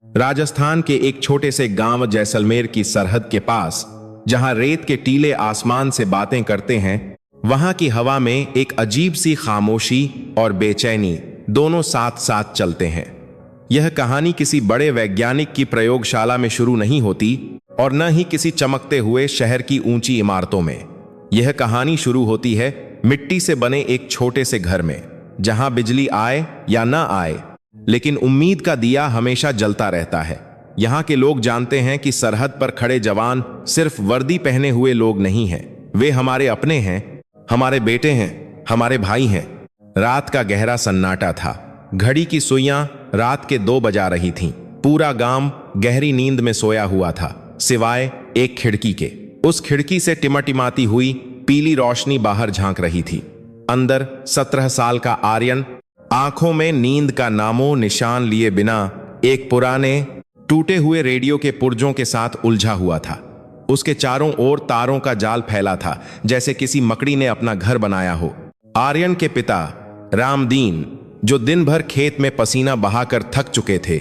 राजस्थान के एक छोटे से गांव जैसलमेर की सरहद के पास, जहां रेत के टीले आसमान से बातें करते हैं, वहां की हवा में एक अजीब सी खामोशी और बेचैनी दोनों साथ साथ चलते हैं। यह कहानी किसी बड़े वैज्ञानिक की प्रयोगशाला में शुरू नहीं होती और न ही किसी चमकते हुए शहर की ऊंची इमारतों में। यह कहानी शुरू होती है मिट्टी से बने एक छोटे से घर में, जहां बिजली आए या न आए, लेकिन उम्मीद का दिया हमेशा जलता रहता है। यहाँ के लोग जानते हैं कि सरहद पर खड़े जवान सिर्फ वर्दी पहने हुए लोग नहीं हैं, वे हमारे अपने हैं, हमारे बेटे हैं, हमारे भाई हैं। रात का गहरा सन्नाटा था। घड़ी की सुइयां रात के 2 बजा रही थीं। पूरा गांव गहरी नींद में सोया हुआ था, सिवाय एक खिड़की के। उस खिड़की से टिमटिमाती हुई पीली रोशनी बाहर झांक रही थी। अंदर 17 साल का आर्यन, आंखों में नींद का नामो निशान लिए बिना, एक पुराने टूटे हुए रेडियो के पुर्जों के साथ उलझा हुआ था। उसके चारों ओर तारों का जाल फैला था, जैसे किसी मकड़ी ने अपना घर बनाया हो। आर्यन के पिता रामदीन, जो दिन भर खेत में पसीना बहाकर थक चुके थे,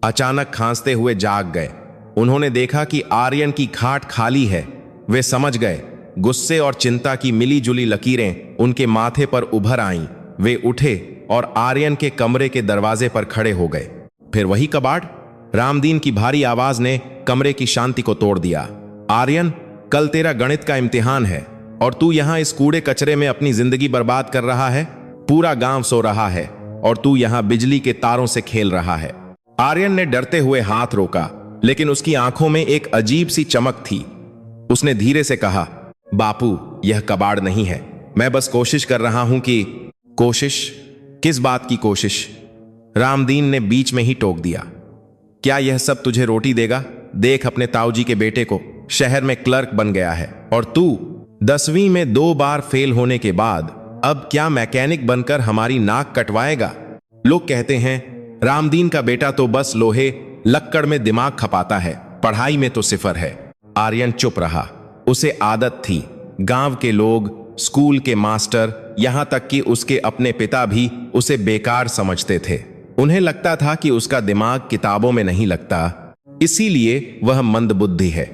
अचानक खांसते हुए जाग गए। उन्होंने देखा कि आर्यन की खाट खाली है। वे समझ गए। गुस्से और चिंता की मिली जुली लकीरें उनके माथे पर उभर आईं। वे उठे और आर्यन के कमरे के दरवाजे पर खड़े हो गए। फिर वही कबाड़। रामदीन की भारी आवाज ने कमरे की शांति को तोड़ दिया। आर्यन, कल तेरा गणित का इम्तिहान है और तू यहां इस कूड़े कचरे में अपनी जिंदगी बर्बाद कर रहा है। पूरा गांव सो रहा है और तू यहां बिजली के तारों से खेल रहा है। आर्यन ने डरते हुए हाथ रोका, लेकिन उसकी आंखों में एक अजीब सी चमक थी। उसने धीरे से कहा, बापू, यह कबाड़ नहीं है। मैं बस कोशिश कर रहा हूं कि। कोशिश? किस बात की कोशिश? रामदीन ने बीच में ही टोक दिया। क्या यह सब तुझे रोटी देगा? देख अपने ताऊजी के बेटे को, शहर में क्लर्क बन गया है, और तू 10वीं में 2 बार फेल होने के बाद अब क्या मैकेनिक बनकर हमारी नाक कटवाएगा? लोग कहते हैं रामदीन का बेटा तो बस लोहे लक्कड़ में दिमाग खपाता है, पढ़ाई में तो सिफर है। आर्यन चुप रहा। उसे आदत थी। गांव के लोग, स्कूल के मास्टर, यहां तक कि उसके अपने पिता भी उसे बेकार समझते थे। उन्हें लगता था कि उसका दिमाग किताबों में नहीं लगता, इसीलिए वह मंदबुद्धि है।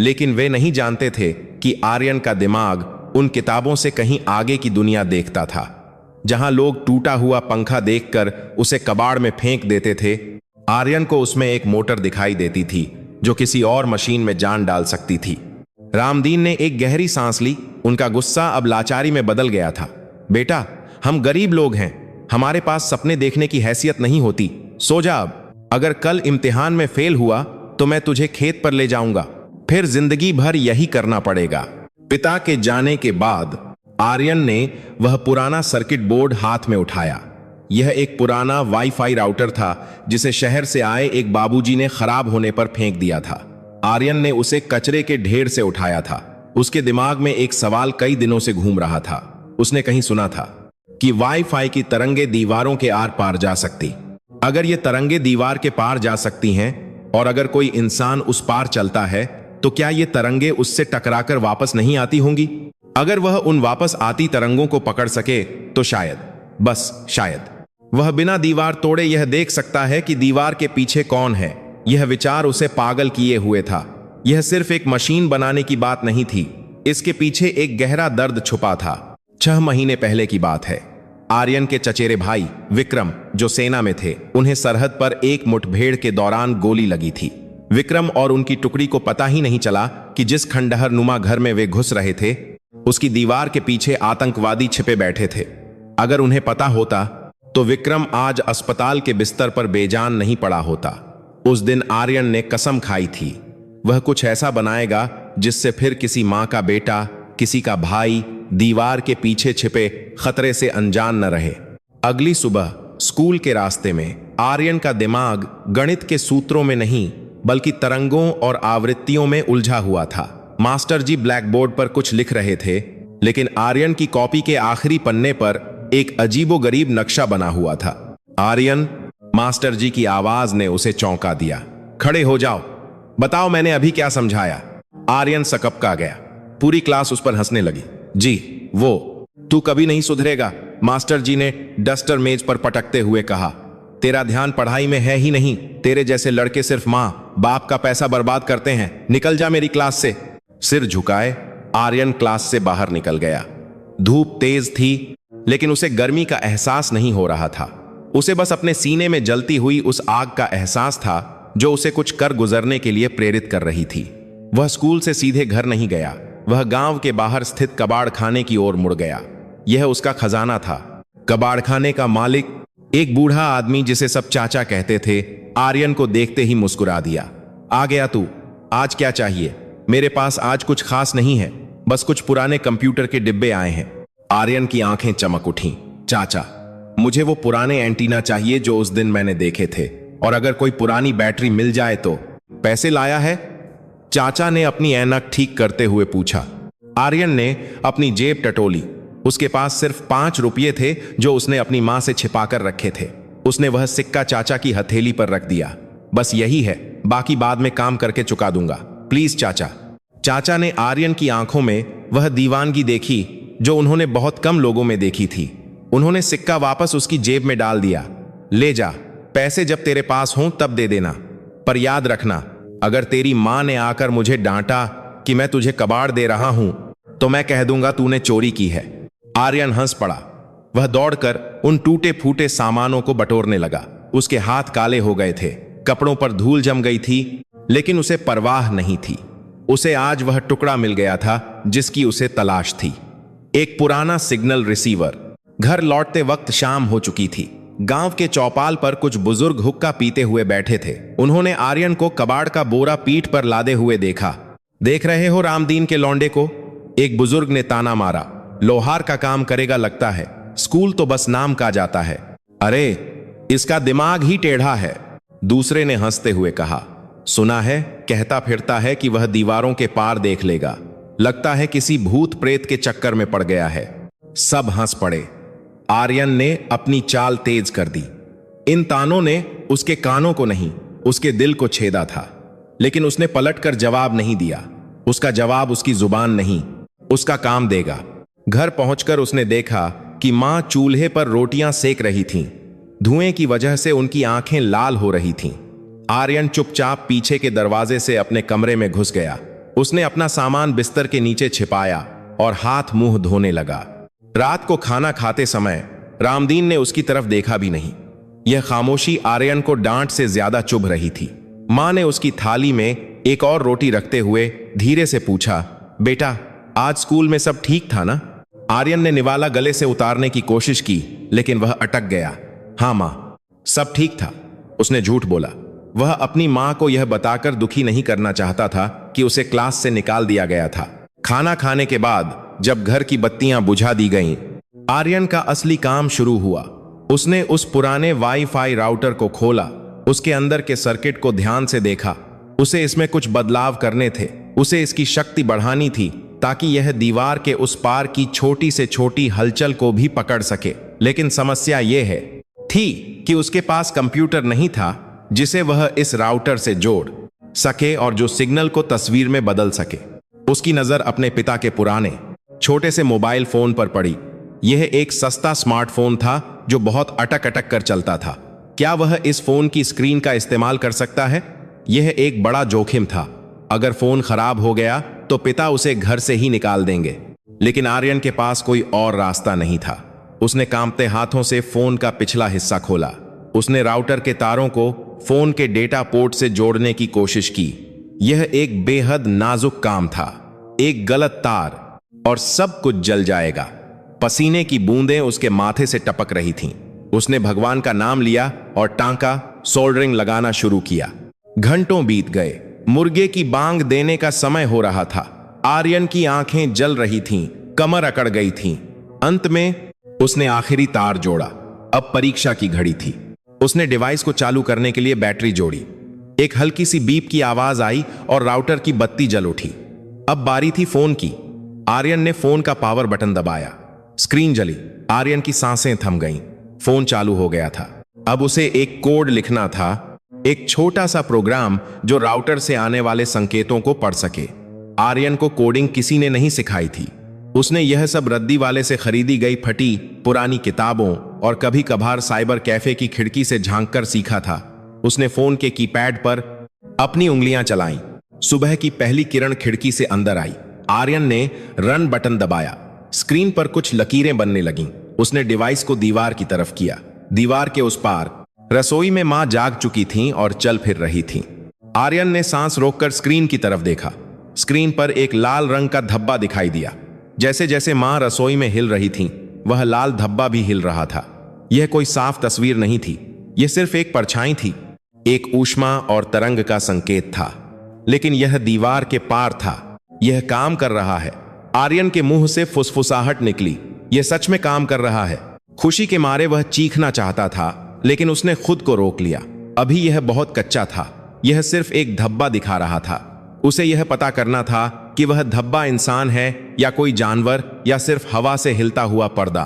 लेकिन वे नहीं जानते थे कि आर्यन का दिमाग उन किताबों से कहीं आगे की दुनिया देखता था, जहां लोग टूटा हुआ पंखा देखकर उसे कबाड़ में फेंक देते थे। आर्यन को उसमें एक मोटर दिखाई देती थी जो किसी और मशीन में जान डाल सकती थी। रामदीन ने एक गहरी सांस ली। उनका गुस्सा अब लाचारी में बदल गया था। बेटा, हम गरीब लोग हैं, हमारे पास सपने देखने की हैसियत नहीं होती। सो जा अब। अगर कल इम्तिहान में फेल हुआ तो मैं तुझे खेत पर ले जाऊंगा, फिर जिंदगी भर यही करना पड़ेगा। पिता के जाने के बाद आर्यन ने वह पुराना सर्किट बोर्ड हाथ में उठाया। यह एक पुराना वाईफाई राउटर था, जिसे शहर से आए एक बाबूजी ने खराब होने पर फेंक दिया था। आर्यन ने उसे कचरे के ढेर से उठाया था। उसके दिमाग में एक सवाल कई दिनों से घूम रहा था। उसने कहीं सुना था कि वाईफाई की तरंगे दीवारों के आर पार जा सकती। अगर ये तरंगे दीवार के पार जा सकती हैं और अगर कोई इंसान उस पार चलता है, तो क्या ये तरंगे उससे टकराकर वापस नहीं आती होंगी? अगर वह उन वापस आती तरंगों को पकड़ सके तो शायद, बस शायद, वह बिना दीवार तोड़े यह देख सकता है कि दीवार के पीछे कौन है। यह विचार उसे पागल किए हुए था। यह सिर्फ एक मशीन बनाने की बात नहीं थी, इसके पीछे एक गहरा दर्द छुपा था। 6 महीने पहले की बात है। आर्यन के चचेरे भाई विक्रम, जो सेना में थे, उन्हें सरहद पर एक मुठभेड़ के दौरान गोली लगी थी। विक्रम और उनकी टुकड़ी को पता ही नहीं चला कि जिस खंडहर नुमा घर में वे घुस रहे थे, उसकी दीवार के पीछे आतंकवादी छिपे बैठे थे। अगर उन्हें पता होता तो विक्रम आज अस्पताल के बिस्तर पर बेजान नहीं पड़ा होता। उस दिन आर्यन ने कसम खाई थी, वह कुछ ऐसा बनाएगा जिससे फिर किसी मां का बेटा, किसी का भाई दीवार के पीछे छिपे खतरे से अनजान न रहे। अगली सुबह स्कूल के रास्ते में आर्यन का दिमाग गणित के सूत्रों में नहीं, बल्कि तरंगों और आवृत्तियों में उलझा हुआ था। मास्टर जी ब्लैक बोर्ड पर कुछ लिख रहे थे, लेकिन आर्यन की कॉपी के आखिरी पन्ने पर एक अजीबोगरीब नक्शा बना हुआ था। आर्यन, मास्टर जी की आवाज ने उसे चौंका दिया। खड़े हो जाओ, बताओ मैंने अभी क्या समझाया। आर्यन सकपका गया। पूरी क्लास उस पर हंसने लगी। जी, वो, तू कभी नहीं सुधरेगा, मास्टर जी ने डस्टर मेज पर पटकते हुए कहा। तेरा ध्यान पढ़ाई में है ही नहीं। तेरे जैसे लड़के सिर्फ माँ बाप का पैसा बर्बाद करते हैं। निकल जा मेरी क्लास से। सिर झुकाए आर्यन क्लास से बाहर निकल गया। धूप तेज थी, लेकिन उसे गर्मी का एहसास नहीं हो रहा था। उसे बस अपने सीने में जलती हुई उस आग का एहसास था जो उसे कुछ कर गुजरने के लिए प्रेरित कर रही थी। वह स्कूल से सीधे घर नहीं गया। वह गांव के बाहर स्थित कबाड़ खाने की ओर मुड़ गया। यह उसका खजाना था। कबाड़ खाने का मालिक, एक बूढ़ा आदमी जिसे सब चाचा कहते थे, आर्यन को देखते ही मुस्कुरा दिया। आ गया तू, आज क्या चाहिए? मेरे पास आज कुछ खास नहीं है, बस कुछ पुराने कंप्यूटर के डिब्बे आए हैं। आर्यन की आंखें चमक उठीं। चाचा, मुझे वो पुराने एंटीना चाहिए जो उस दिन मैंने देखे थे, और अगर कोई पुरानी बैटरी मिल जाए तो। पैसे लाया है? चाचा ने अपनी ऐनक ठीक करते हुए पूछा। आर्यन ने अपनी जेब टटोली। उसके पास सिर्फ 5 रुपये थे जो उसने अपनी मां से छिपाकर रखे थे। उसने वह सिक्का चाचा की हथेली पर रख दिया। बस यही है, बाकी बाद में काम करके चुका दूंगा, प्लीज चाचा। चाचा ने आर्यन की आंखों में वह दीवानगी देखी जो उन्होंने बहुत कम लोगों में देखी थी। उन्होंने सिक्का वापस उसकी जेब में डाल दिया। ले जा, पैसे जब तेरे पास हों तब दे देना, पर याद रखना, अगर तेरी मां ने आकर मुझे डांटा कि मैं तुझे कबाड़ दे रहा हूं तो मैं कह दूंगा तूने चोरी की है। आर्यन हंस पड़ा। वह दौड़कर उन टूटे फूटे सामानों को बटोरने लगा। उसके हाथ काले हो गए थे, कपड़ों पर धूल जम गई थी, लेकिन उसे परवाह नहीं थी। उसे आज वह टुकड़ा मिल गया था जिसकी उसे तलाश थी, एक पुराना सिग्नल रिसीवर। घर लौटते वक्त शाम हो चुकी थी। गांव के चौपाल पर कुछ बुजुर्ग हुक्का पीते हुए बैठे थे। उन्होंने आर्यन को कबाड़ का बोरा पीठ पर लादे हुए देखा। देख रहे हो रामदीन के लौंडे को? एक बुजुर्ग ने ताना मारा। लोहार का काम करेगा लगता है, स्कूल तो बस नाम का जाता है। अरे, इसका दिमाग ही टेढ़ा है, दूसरे ने हंसते हुए कहा। सुना है, कहता फिरता है कि वह दीवारों के पार देख लेगा। लगता है किसी भूत प्रेत के चक्कर में पड़ गया है। सब हंस पड़े। आर्यन ने अपनी चाल तेज कर दी। इन तानों ने उसके कानों को नहीं, उसके दिल को छेदा था, लेकिन उसने पलटकर जवाब नहीं दिया। उसका जवाब उसकी जुबान नहीं, उसका काम देगा। घर पहुंचकर उसने देखा कि मां चूल्हे पर रोटियां सेक रही थीं। धुएं की वजह से उनकी आंखें लाल हो रही थीं। आर्यन चुपचाप पीछे के दरवाजे से अपने कमरे में घुस गया। उसने अपना सामान बिस्तर के नीचे छिपाया और हाथ मुंह धोने लगा। रात को खाना खाते समय रामदीन ने उसकी तरफ देखा भी नहीं। यह खामोशी आर्यन को डांट से ज्यादा चुभ रही थी। मां ने उसकी थाली में एक और रोटी रखते हुए धीरे से पूछा, बेटा, आज स्कूल में सब ठीक था ना? आर्यन ने निवाला गले से उतारने की कोशिश की, लेकिन वह अटक गया। हाँ मां, सब ठीक था, उसने झूठ बोला। वह अपनी मां को यह बताकर दुखी नहीं करना चाहता था कि उसे क्लास से निकाल दिया गया था। खाना खाने के बाद जब घर की बत्तियां बुझा दी गईं, आर्यन का असली काम शुरू हुआ। उसने उस पुराने वाईफाई राउटर को खोला, उसके अंदर के सर्किट को ध्यान से देखा। उसे इसमें कुछ बदलाव करने थे। उसे इसकी शक्ति बढ़ानी थी ताकि यह दीवार के उस पार की छोटी से छोटी हलचल को भी पकड़ सके। लेकिन समस्या यह है थी कि उसके पास कंप्यूटर नहीं था जिसे वह इस राउटर से जोड़ सके और जो सिग्नल को तस्वीर में बदल सके। उसकी नजर अपने पिता के पुराने छोटे से मोबाइल फोन पर पड़ी। यह एक सस्ता स्मार्टफोन था जो बहुत अटक अटक कर चलता था। क्या वह इस फोन की स्क्रीन का इस्तेमाल कर सकता है? यह एक बड़ा जोखिम था। अगर फोन खराब हो गया तो पिता उसे घर से ही निकाल देंगे। लेकिन आर्यन के पास कोई और रास्ता नहीं था। उसने कांपते हाथों से फोन का पिछला हिस्सा खोला। उसने राउटर के तारों को फोन के डेटा पोर्ट से जोड़ने की कोशिश की। यह एक बेहद नाजुक काम था। एक गलत तार और सब कुछ जल जाएगा। पसीने की बूंदें उसके माथे से टपक रही थीं। उसने भगवान का नाम लिया और टांका सोल्डरिंग लगाना शुरू किया। घंटों बीत गए। मुर्गे की बांग देने का समय हो रहा था। आर्यन की आंखें जल रही थीं, कमर अकड़ गई थी। अंत में उसने आखिरी तार जोड़ा। अब परीक्षा की घड़ी थी। उसने डिवाइस को चालू करने के लिए बैटरी जोड़ी। एक हल्की सी बीप की आवाज आई और राउटर की बत्ती जल उठी। अब बारी थी फोन की। आर्यन ने फोन का पावर बटन दबाया। स्क्रीन जली। आर्यन की सांसें थम गईं। फोन चालू हो गया था। अब उसे एक कोड लिखना था, एक छोटा सा प्रोग्राम जो राउटर से आने वाले संकेतों को पढ़ सके। आर्यन को कोडिंग किसी ने नहीं सिखाई थी। उसने यह सब रद्दी वाले से खरीदी गई फटी पुरानी किताबों और कभी कभार साइबर कैफे की खिड़की से झांककर सीखा था। उसने फोन के कीपैड पर अपनी उंगलियां चलाईं। सुबह की पहली किरण खिड़की से अंदर आई। आर्यन ने रन बटन दबाया। स्क्रीन पर कुछ लकीरें बनने लगीं। उसने डिवाइस को दीवार की तरफ किया। दीवार के उस पार रसोई में मां जाग चुकी थीं और चल फिर रही थीं। आर्यन ने सांस रोककर स्क्रीन की तरफ देखा। स्क्रीन पर एक लाल रंग का धब्बा दिखाई दिया। जैसे जैसे मां रसोई में हिल रही थीं, वह लाल धब्बा भी हिल रहा था। यह कोई साफ तस्वीर नहीं थी, यह सिर्फ एक परछाई थी, एक ऊष्मा और तरंग का संकेत था। लेकिन यह दीवार के पार था। यह काम कर रहा है। आर्यन के मुंह से फुसफुसाहट निकली। यह सच में काम कर रहा है। खुशी के मारे वह चीखना चाहता था, लेकिन उसने खुद को रोक लिया। अभी यह बहुत कच्चा था। यह सिर्फ एक धब्बा दिखा रहा था। उसे यह पता करना था कि वह धब्बा इंसान है या कोई जानवर या सिर्फ हवा से हिलता हुआ पर्दा।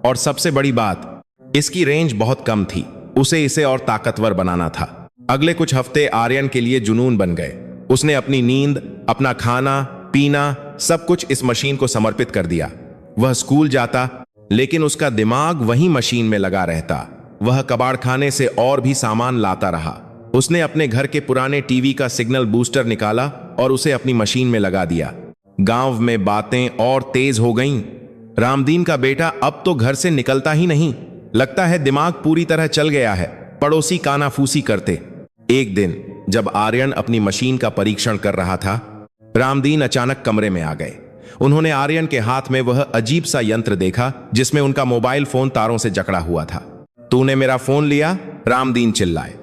और सबसे बड़ी बात, इसकी रेंज बहुत कम थी। उसे इसे और ताकतवर बनाना था। अगले कुछ हफ्ते आर्यन के लिए जुनून बन गए। उसने अपनी नींद, अपना खाना पीना, सब कुछ इस मशीन को समर्पित कर दिया। वह स्कूल जाता, लेकिन उसका दिमाग वही मशीन में लगा रहता। वह कबाड़खाने से और भी सामान लाता रहा। उसने अपने घर के पुराने टीवी का सिग्नल बूस्टर निकाला और उसे अपनी मशीन में लगा दिया। गांव में बातें और तेज हो गईं। रामदीन का बेटा अब तो घर से निकलता ही नहीं। लगता है दिमाग पूरी तरह चल गया है। पड़ोसी कानाफूसी करते। एक दिन जब आर्यन अपनी मशीन का परीक्षण कर रहा था, रामदीन अचानक कमरे में आ गए। उन्होंने आर्यन के हाथ में वह अजीब सा यंत्र देखा जिसमें उनका मोबाइल फोन तारों से जकड़ा हुआ था। तूने मेरा फोन लिया? रामदीन चिल्लाए।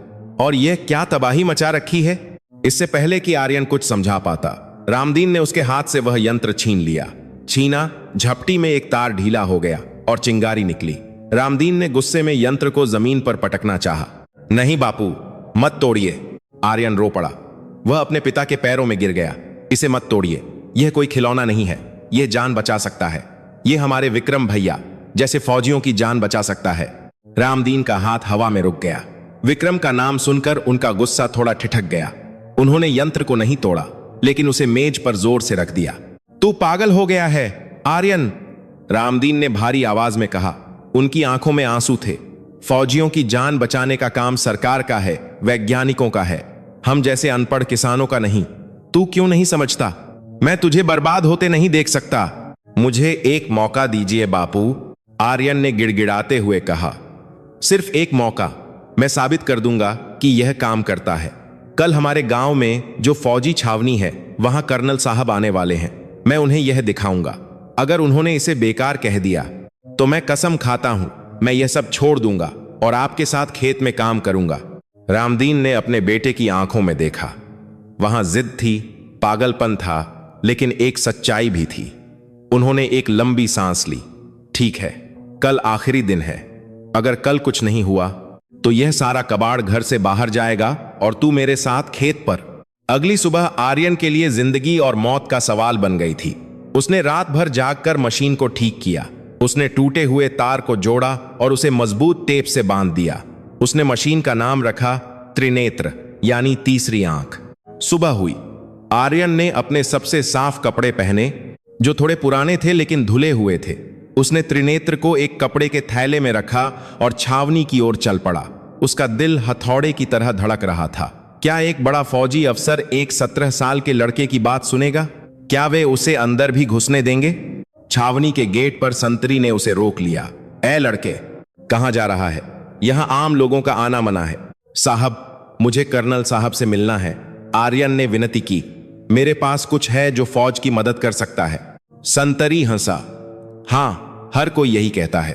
और यह क्या तबाही मचा रखी है? इससे पहले कि आर्यन कुछ समझा पाता, रामदीन ने उसके हाथ से वह यंत्र छीन लिया। छीना, झपटी में एक तार ढीला हो गया और चिंगारी निकली। रामदीन ने गुस्से में यंत्र को जमीन पर पटकना चाहा। नहीं बापू, मत तोड़िए। आर्यन रो पड़ा। वह अपने पिता के पैरों में गिर गया। इसे मत तोड़िए। यह कोई खिलौना नहीं है। यह जान बचा सकता है। यह हमारे विक्रम भैया जैसे फौजियों की जान बचा सकता है। रामदीन का हाथ हवा में रुक गया। विक्रम का नाम सुनकर उनका गुस्सा थोड़ा ठिठक गया। उन्होंने यंत्र को नहीं तोड़ा, लेकिन उसे मेज पर जोर से रख दिया। तू पागल हो गया है आर्यन, रामदीन ने भारी आवाज में कहा। उनकी आंखों में आंसू थे। फौजियों की जान बचाने का काम सरकार का है, वैज्ञानिकों का है, हम जैसे अनपढ़ किसानों का नहीं। तू क्यों नहीं समझता? मैं तुझे बर्बाद होते नहीं देख सकता। मुझे एक मौका दीजिए बापू, आर्यन ने गिड़गिड़ाते हुए कहा। सिर्फ एक मौका। मैं साबित कर दूंगा कि यह काम करता है। कल हमारे गांव में जो फौजी छावनी है, वहां कर्नल साहब आने वाले हैं। मैं उन्हें यह दिखाऊंगा। अगर उन्होंने इसे बेकार कह दिया तो मैं कसम खाता हूं, मैं यह सब छोड़ दूंगा और आपके साथ खेत में काम करूंगा। रामदीन ने अपने बेटे की आंखों में देखा। वहां जिद थी, पागलपन था, लेकिन एक सच्चाई भी थी। उन्होंने एक लंबी सांस ली। ठीक है, कल आखिरी दिन है। अगर कल कुछ नहीं हुआ तो यह सारा कबाड़ घर से बाहर जाएगा और तू मेरे साथ खेत पर। अगली सुबह आर्यन के लिए जिंदगी और मौत का सवाल बन गई थी। उसने रात भर जागकर मशीन को ठीक किया। उसने टूटे हुए तार को जोड़ा और उसे मजबूत टेप से बांध दिया। उसने मशीन का नाम रखा त्रिनेत्र, यानी तीसरी आंख। सुबह हुई। आर्यन ने अपने सबसे साफ कपड़े पहने, जो थोड़े पुराने थे लेकिन धुले हुए थे। उसने त्रिनेत्र को एक कपड़े के थैले में रखा और छावनी की ओर चल पड़ा। उसका दिल हथौड़े की तरह धड़क रहा था। क्या एक बड़ा फौजी अफसर एक 17 साल के लड़के की बात सुनेगा? क्या वे उसे अंदर भी घुसने देंगे? छावनी के गेट पर संतरी ने उसे रोक लिया। ए लड़के, कहां जा रहा है? यहां आम लोगों का आना मना है। साहब, मुझे कर्नल साहब से मिलना है, आर्यन ने विनती की। मेरे पास कुछ है जो फौज की मदद कर सकता है। संतरी हंसा। हां, हर कोई यही कहता है।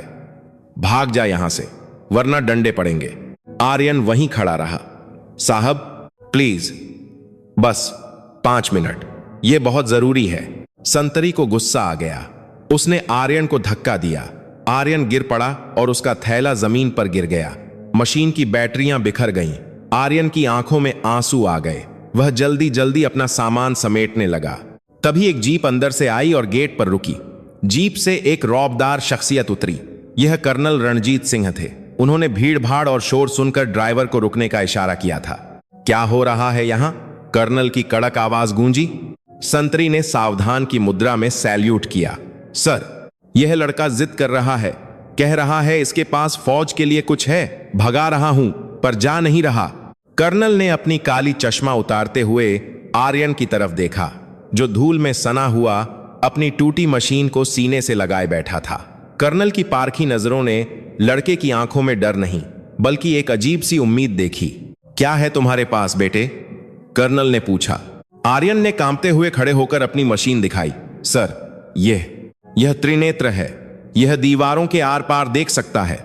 भाग जा यहां से, वरना डंडे पड़ेंगे। आर्यन वहीं खड़ा रहा। साहब प्लीज, बस 5 मिनट, यह बहुत जरूरी है। संतरी को गुस्सा आ गया। उसने आर्यन को धक्का दिया। आर्यन गिर पड़ा और उसका थैला जमीन पर गिर गया। मशीन की बैटरियां बिखर गईं। आर्यन की आंखों में आंसू आ गए। वह जल्दी जल्दी अपना सामान समेटने लगा। तभी एक जीप अंदर से आई और गेट पर रुकी। जीप से एक रौबदार शख्सियत उतरी। यह कर्नल रणजीत सिंह थे। उन्होंने भीड़ भाड़ और शोर सुनकर ड्राइवर को रुकने का इशारा किया था। क्या हो रहा है यहां? कर्नल की कड़क आवाज गूंजी। संतरी ने सावधान की मुद्रा में सैल्यूट किया। सर, यह लड़का जिद कर रहा है। कह रहा है इसके पास फौज के लिए कुछ है, भगा रहा हूं पर जा नहीं रहा। कर्नल ने अपनी काली चश्मा उतारते हुए आर्यन की तरफ देखा, जो धूल में सना हुआ अपनी टूटी मशीन को सीने से लगाए बैठा था। कर्नल की पारखी नजरों ने लड़के की आंखों में डर नहीं बल्कि एक अजीब सी उम्मीद देखी। क्या है तुम्हारे पास बेटे? कर्नल ने पूछा। आर्यन ने कांपते हुए खड़े होकर अपनी मशीन दिखाई। सर, यह त्रिनेत्र है, यह दीवारों के आर पार देख सकता है।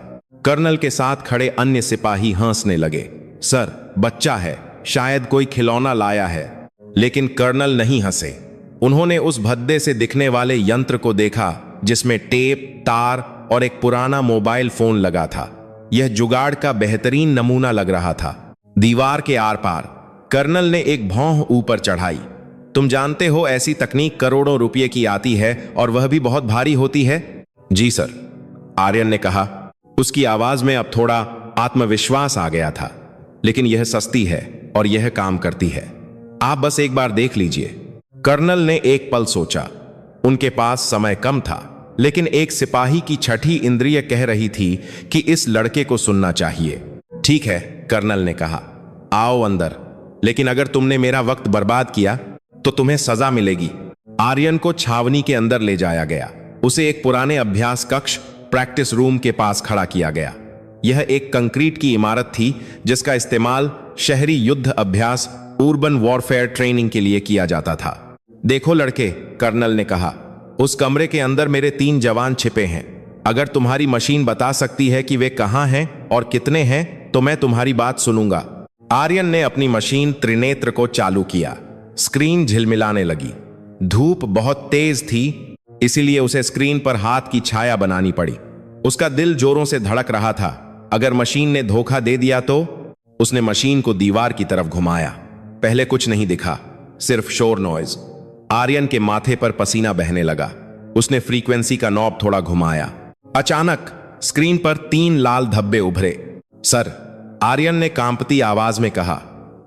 कर्नल के साथ खड़े अन्य सिपाही हंसने लगे। सर, बच्चा है, शायद कोई खिलौना लाया है। लेकिन कर्नल नहीं हंसे। उन्होंने उस भद्दे से दिखने वाले यंत्र को देखा जिसमें टेप, तार और एक पुराना मोबाइल फोन लगा था। यह जुगाड़ का बेहतरीन नमूना लग रहा था। दीवार के आर पार कर्नल ने एक भौं ऊपर चढ़ाई। तुम जानते हो ऐसी तकनीक करोड़ों रुपए की आती है और वह भी बहुत भारी होती है। जी सर, आर्यन ने कहा। उसकी आवाज में अब थोड़ा आत्मविश्वास आ गया था। लेकिन यह सस्ती है और यह काम करती है। आप बस एक बार देख लीजिए। कर्नल ने एक पल सोचा। उनके पास समय कम था, लेकिन एक सिपाही की छठी इंद्रिय कह रही थी कि इस लड़के को सुनना चाहिए। ठीक है, कर्नल ने कहा, आओ अंदर। लेकिन अगर तुमने मेरा वक्त बर्बाद किया तो तुम्हें सजा मिलेगी। आर्यन को छावनी के अंदर ले जाया गया। उसे एक पुराने अभ्यास कक्ष, प्रैक्टिस रूम के पास खड़ा किया गया। यह एक कंक्रीट की इमारत थी जिसका इस्तेमाल शहरी युद्ध अभ्यास, अर्बन वॉरफेयर ट्रेनिंग के लिए किया जाता था। देखो लड़के, कर्नल ने कहा, उस कमरे के अंदर मेरे 3 जवान छिपे हैं। अगर तुम्हारी मशीन बता सकती है कि वे कहां हैं और कितने हैं तो मैं तुम्हारी बात सुनूंगा। आर्यन ने अपनी मशीन त्रिनेत्र को चालू किया। स्क्रीन झिलमिलाने लगी। धूप बहुत तेज थी, इसीलिए उसे स्क्रीन पर हाथ की छाया बनानी पड़ी। उसका दिल जोरों से धड़क रहा था। अगर मशीन ने धोखा दे दिया तो? उसने मशीन को दीवार की तरफ घुमाया। पहले कुछ नहीं दिखा, सिर्फ शोर नॉइज। आर्यन के माथे पर पसीना बहने लगा। उसने फ्रीक्वेंसी का नॉब थोड़ा घुमाया। अचानक स्क्रीन पर 3 लाल धब्बे उभरे। सर, आर्यन ने कांपती आवाज में कहा,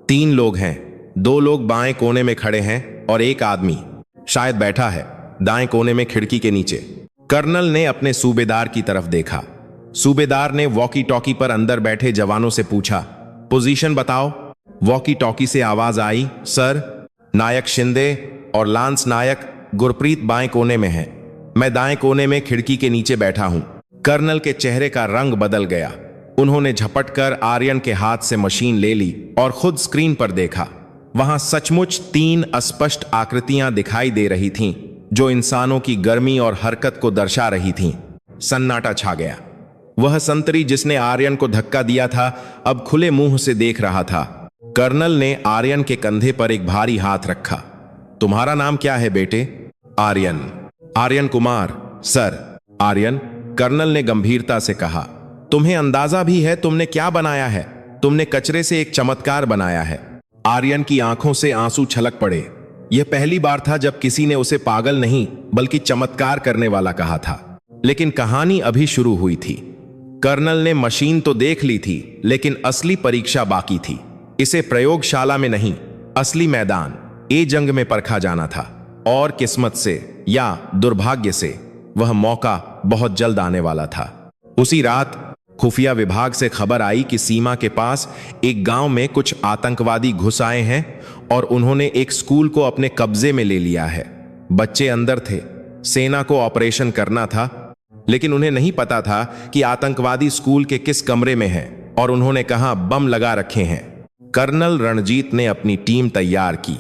3 लोग हैं। 2 लोग बाएं कोने में खड़े हैं और एक आदमी शायद बैठा है दाएं कोने में खिड़की के नीचे। कर्नल ने अपने सूबेदार की तरफ देखा। सूबेदार ने वॉकी टॉकी पर अंदर बैठे जवानों से पूछा, पोजीशन बताओ। वॉकी टॉकी से आवाज आई, सर, नायक शिंदे और लांस नायक गुरप्रीत बाएं कोने में हैं। मैं दाएं कोने में खिड़की के नीचे बैठा हूं। कर्नल के चेहरे का रंग बदल गया। उन्होंने झपटकर आर्यन के हाथ से मशीन ले ली और खुद स्क्रीन पर देखा। वहां सचमुच 3 अस्पष्ट आकृतियां दिखाई दे रही थीं, जो इंसानों की गर्मी और हरकत को दर्शा रही थीं। सन्नाटा छा गया। वह संतरी जिसने आर्यन को धक्का दिया था अब खुले मुंह से देख रहा था। कर्नल ने आर्यन के कंधे पर एक भारी हाथ रखा। तुम्हारा नाम क्या है बेटे? आर्यन। आर्यन कुमार, सर। आर्यन, कर्नल ने गंभीरता से कहा, तुम्हें अंदाजा भी है तुमने क्या बनाया है? तुमने कचरे से एक चमत्कार बनाया है। आर्यन की आंखों से आंसू छलक पड़े। यह पहली बार था जब किसी ने उसे पागल नहीं बल्कि चमत्कार करने वाला कहा था। लेकिन कहानी अभी शुरू हुई थी। कर्नल ने मशीन तो देख ली थी, लेकिन असली परीक्षा बाकी थी। इसे प्रयोगशाला में नहीं, असली मैदान ए जंग में परखा जाना था। और किस्मत से या दुर्भाग्य से वह मौका बहुत जल्द आने वाला था। उसी रात खुफिया विभाग से खबर आई कि सीमा के पास एक गांव में कुछ आतंकवादी घुस आए हैं और उन्होंने एक स्कूल को अपने कब्जे में ले लिया है। बच्चे अंदर थे। सेना को ऑपरेशन करना था, लेकिन उन्हें नहीं पता था कि आतंकवादी स्कूल के किस कमरे में हैं और उन्होंने कहां बम लगा रखे हैं। कर्नल रणजीत ने अपनी टीम तैयार की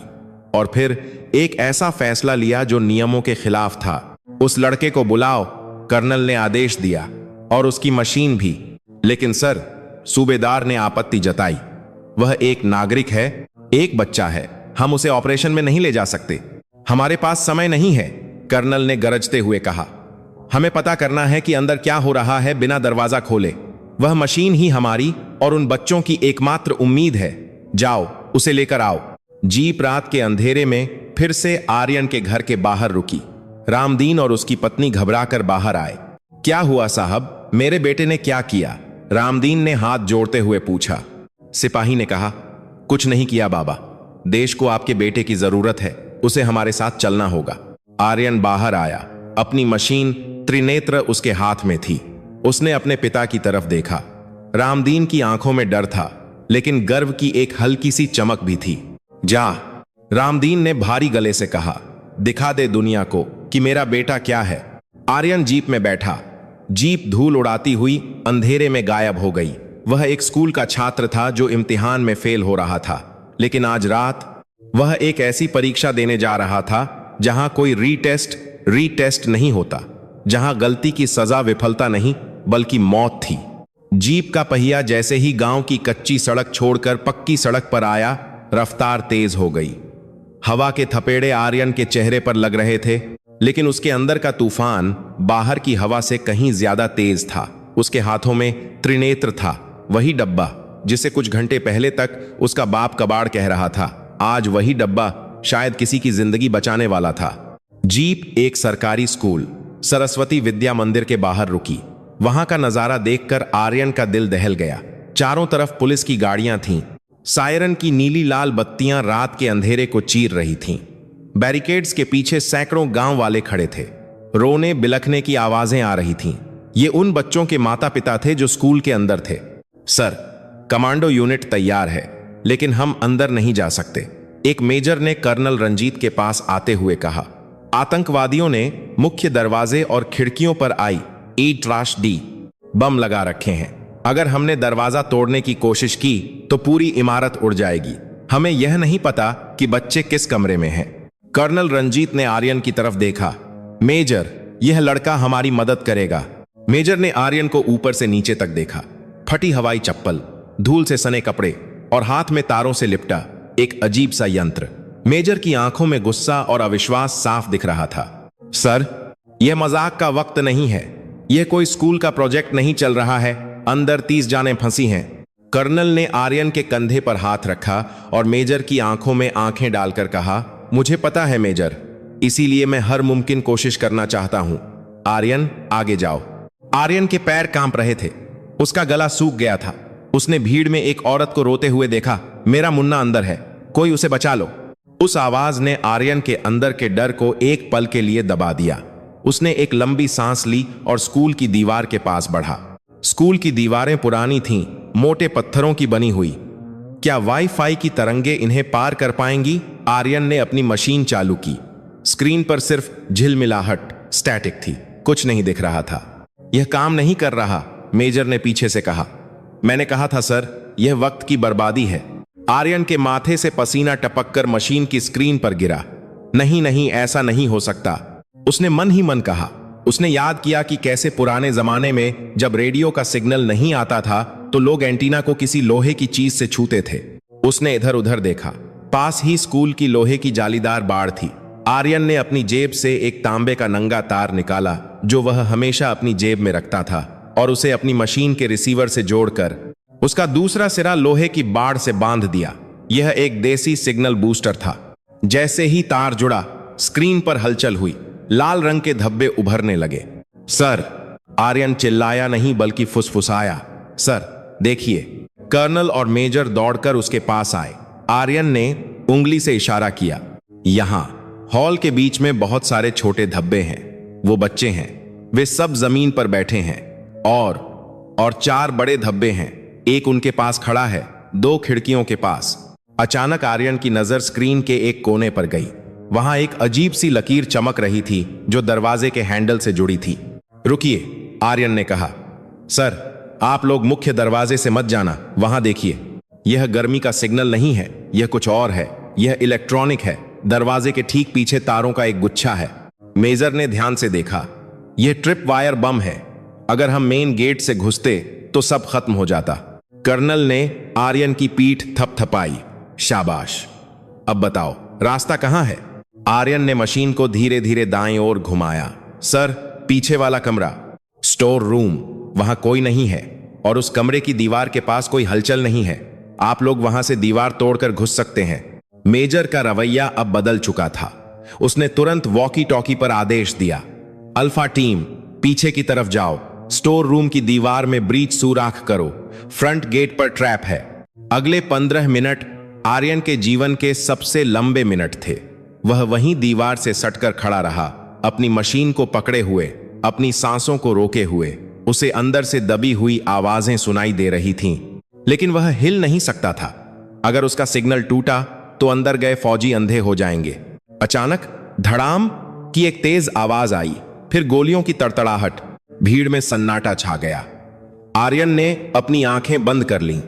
और फिर एक ऐसा फैसला लिया जो नियमों के खिलाफ था। उस लड़के को बुलाओ, कर्नल ने आदेश दिया, और उसकी मशीन भी। लेकिन सर, सूबेदार ने आपत्ति जताई। वह एक नागरिक है, एक बच्चा है, हम उसे ऑपरेशन में नहीं ले जा सकते। हमारे पास समय नहीं है, कर्नल ने गरजते हुए कहा। हमें पता करना है कि अंदर क्या हो रहा है बिना दरवाजा खोले। वह मशीन ही हमारी और उन बच्चों की एकमात्र उम्मीद है। जाओ, उसे लेकर आओ। जीप रात के अंधेरे में फिर से आर्यन के घर के बाहर रुकी। रामदीन और उसकी पत्नी घबराकर बाहर आए। क्या हुआ साहब, मेरे बेटे ने क्या किया? रामदीन ने हाथ जोड़ते हुए पूछा। सिपाही ने कहा, कुछ नहीं किया बाबा, देश को आपके बेटे की जरूरत है, उसे हमारे साथ चलना होगा। आर्यन बाहर आया। अपनी मशीन त्रिनेत्र उसके हाथ में थी। उसने अपने पिता की तरफ देखा। रामदीन की आंखों में डर था, लेकिन गर्व की एक हल्की सी चमक भी थी। जा, रामदीन ने भारी गले से कहा, दिखा दे दुनिया को कि मेरा बेटा क्या है। आर्यन जीप में बैठा। जीप धूल उड़ाती हुई अंधेरे में गायब हो गई। वह एक स्कूल का छात्र था जो इम्तिहान में फेल हो रहा था, लेकिन आज रात वह एक ऐसी परीक्षा देने जा रहा था जहां कोई रीटेस्ट नहीं होता, जहां गलती की सजा विफलता नहीं बल्कि मौत थी। जीप का पहिया जैसे ही गांव की कच्ची सड़क छोड़कर पक्की सड़क पर आया, रफ्तार तेज हो गई। हवा के थपेड़े आर्यन के चेहरे पर लग रहे थे, लेकिन उसके अंदर का तूफान बाहर की हवा से कहीं ज्यादा तेज था। उसके हाथों में त्रिनेत्र था, वही डब्बा जिसे कुछ घंटे पहले तक उसका बाप कबाड़ कह रहा था। आज वही डब्बा शायद किसी की जिंदगी बचाने वाला था। जीप एक सरकारी स्कूल सरस्वती विद्या मंदिर के बाहर रुकी। वहां का नजारा देखकर आर्यन का दिल दहल गया। चारों तरफ पुलिस की गाड़ियां थीं। सायरन की नीली लाल बत्तियां रात के अंधेरे को चीर रही थीं। बैरिकेड्स के पीछे सैकड़ों गांव वाले खड़े थे। रोने बिलखने की आवाजें आ रही थीं। ये उन बच्चों के माता पिता थे जो स्कूल के अंदर थे। सर, कमांडो यूनिट तैयार है, लेकिन हम अंदर नहीं जा सकते, एक मेजर ने कर्नल रंजीत के पास आते हुए कहा। आतंकवादियों ने मुख्य दरवाजे और खिड़कियों पर IED बम लगा रखे हैं। अगर हमने दरवाजा तोड़ने की कोशिश की तो पूरी इमारत उड़ जाएगी। हमें यह नहीं पता कि बच्चे किस कमरे में हैं। कर्नल रंजीत ने आर्यन की तरफ देखा। मेजर, यह लड़का हमारी मदद करेगा। मेजर ने आर्यन को ऊपर से नीचे तक देखा। फटी हवाई चप्पल, धूल से सने कपड़े और हाथ में तारों से लिपटा एक अजीब सा यंत्र। मेजर की आंखों में गुस्सा और अविश्वास साफ दिख रहा था। सर, यह मजाक का वक्त नहीं है। यह कोई स्कूल का प्रोजेक्ट नहीं चल रहा है। अंदर 30 जानें फंसी हैं। कर्नल ने आर्यन के कंधे पर हाथ रखा और मेजर की आंखों में आंखें डालकर कहा, मुझे पता है मेजर, इसीलिए मैं हर मुमकिन कोशिश करना चाहता हूं। आर्यन, आगे जाओ। आर्यन के पैर कांप रहे थे। उसका गला सूख गया था। उसने भीड़ में एक औरत को रोते हुए देखा। मेरा मुन्ना अंदर है, कोई उसे बचा लो। उस आवाज ने आर्यन के अंदर के डर को एक पल के लिए दबा दिया। उसने एक लंबी सांस ली और स्कूल की दीवार के पास बढ़ा। स्कूल की दीवारें पुरानी थीं, मोटे पत्थरों की बनी हुई। क्या वाईफाई की तरंगे इन्हें पार कर पाएंगी? आर्यन ने अपनी मशीन चालू की। स्क्रीन पर सिर्फ झिलमिलाहट, स्टैटिक थी, कुछ नहीं दिख रहा था। यह काम नहीं कर रहा, मेजर ने पीछे से कहा। मैंने कहा था सर, यह वक्त की बर्बादी है। आर्यन के माथे से पसीना टपककर मशीन की स्क्रीन पर गिरा। नहीं नहीं, ऐसा नहीं हो सकता, उसने मन ही मन कहा। उसने याद किया कि कैसे पुराने जमाने में जब रेडियो का सिग्नल नहीं आता था तो लोग एंटीना को किसी लोहे की चीज से छूते थे। उसने इधर उधर देखा। पास ही स्कूल की लोहे की जालीदार बाड़ थी। आर्यन ने अपनी जेब से एक तांबे का नंगा तार निकाला जो वह हमेशा अपनी जेब में रखता था और उसे अपनी मशीन के रिसीवर से जोड़कर उसका दूसरा सिरा लोहे की बाड़ से बांध दिया। यह एक देसी सिग्नल बूस्टर था। जैसे ही तार जुड़ा, स्क्रीन पर हलचल हुई। लाल रंग के धब्बे उभरने लगे। सर, आर्यन चिल्लाया नहीं बल्कि फुसफुसाया। सर देखिए। कर्नल और मेजर दौड़कर उसके पास आए। आर्यन ने उंगली से इशारा किया। यहां हॉल के बीच में बहुत सारे छोटे धब्बे हैं। वो बच्चे हैं, वे सब जमीन पर बैठे हैं और 4 बड़े धब्बे हैं। एक उनके पास खड़ा है, 2 खिड़कियों के पास। अचानक आर्यन की नजर स्क्रीन के एक कोने पर गई। वहां एक अजीब सी लकीर चमक रही थी जो दरवाजे के हैंडल से जुड़ी थी। रुकिए, आर्यन ने कहा। सर, आप लोग मुख्य दरवाजे से मत जाना। वहां देखिए, यह गर्मी का सिग्नल नहीं है, यह कुछ और है। यह इलेक्ट्रॉनिक है। दरवाजे के ठीक पीछे तारों का एक गुच्छा है। मेजर ने ध्यान से देखा। यह ट्रिप वायर बम है। अगर हम मेन गेट से घुसते तो सब खत्म हो जाता। कर्नल ने आर्यन की पीठ थपथपाई। शाबाश, अब बताओ रास्ता कहां है? आर्यन ने मशीन को धीरे धीरे दाएं ओर घुमाया। सर, पीछे वाला कमरा, स्टोर रूम, वहां कोई नहीं है और उस कमरे की दीवार के पास कोई हलचल नहीं है। आप लोग वहां से दीवार तोड़कर घुस सकते हैं। मेजर का रवैया अब बदल चुका था। उसने तुरंत वॉकी टॉकी पर आदेश दिया। अल्फा टीम, पीछे की तरफ जाओ। स्टोर रूम की दीवार में ब्रीच सुराख करो। फ्रंट गेट पर ट्रैप है। अगले 15 मिनट आर्यन के जीवन के सबसे लंबे मिनट थे। वह वहीं दीवार से सटकर खड़ा रहा, अपनी मशीन को पकड़े हुए, अपनी सांसों को रोके हुए। उसे अंदर से दबी हुई आवाजें सुनाई दे रही थीं, लेकिन वह हिल नहीं सकता था। अगर उसका सिग्नल टूटा तो अंदर गए फौजी अंधे हो जाएंगे। अचानक धड़ाम की एक तेज आवाज आई, फिर गोलियों की तड़तड़ाहट। भीड़ में सन्नाटा छा गया। आर्यन ने अपनी आंखें बंद कर लीं।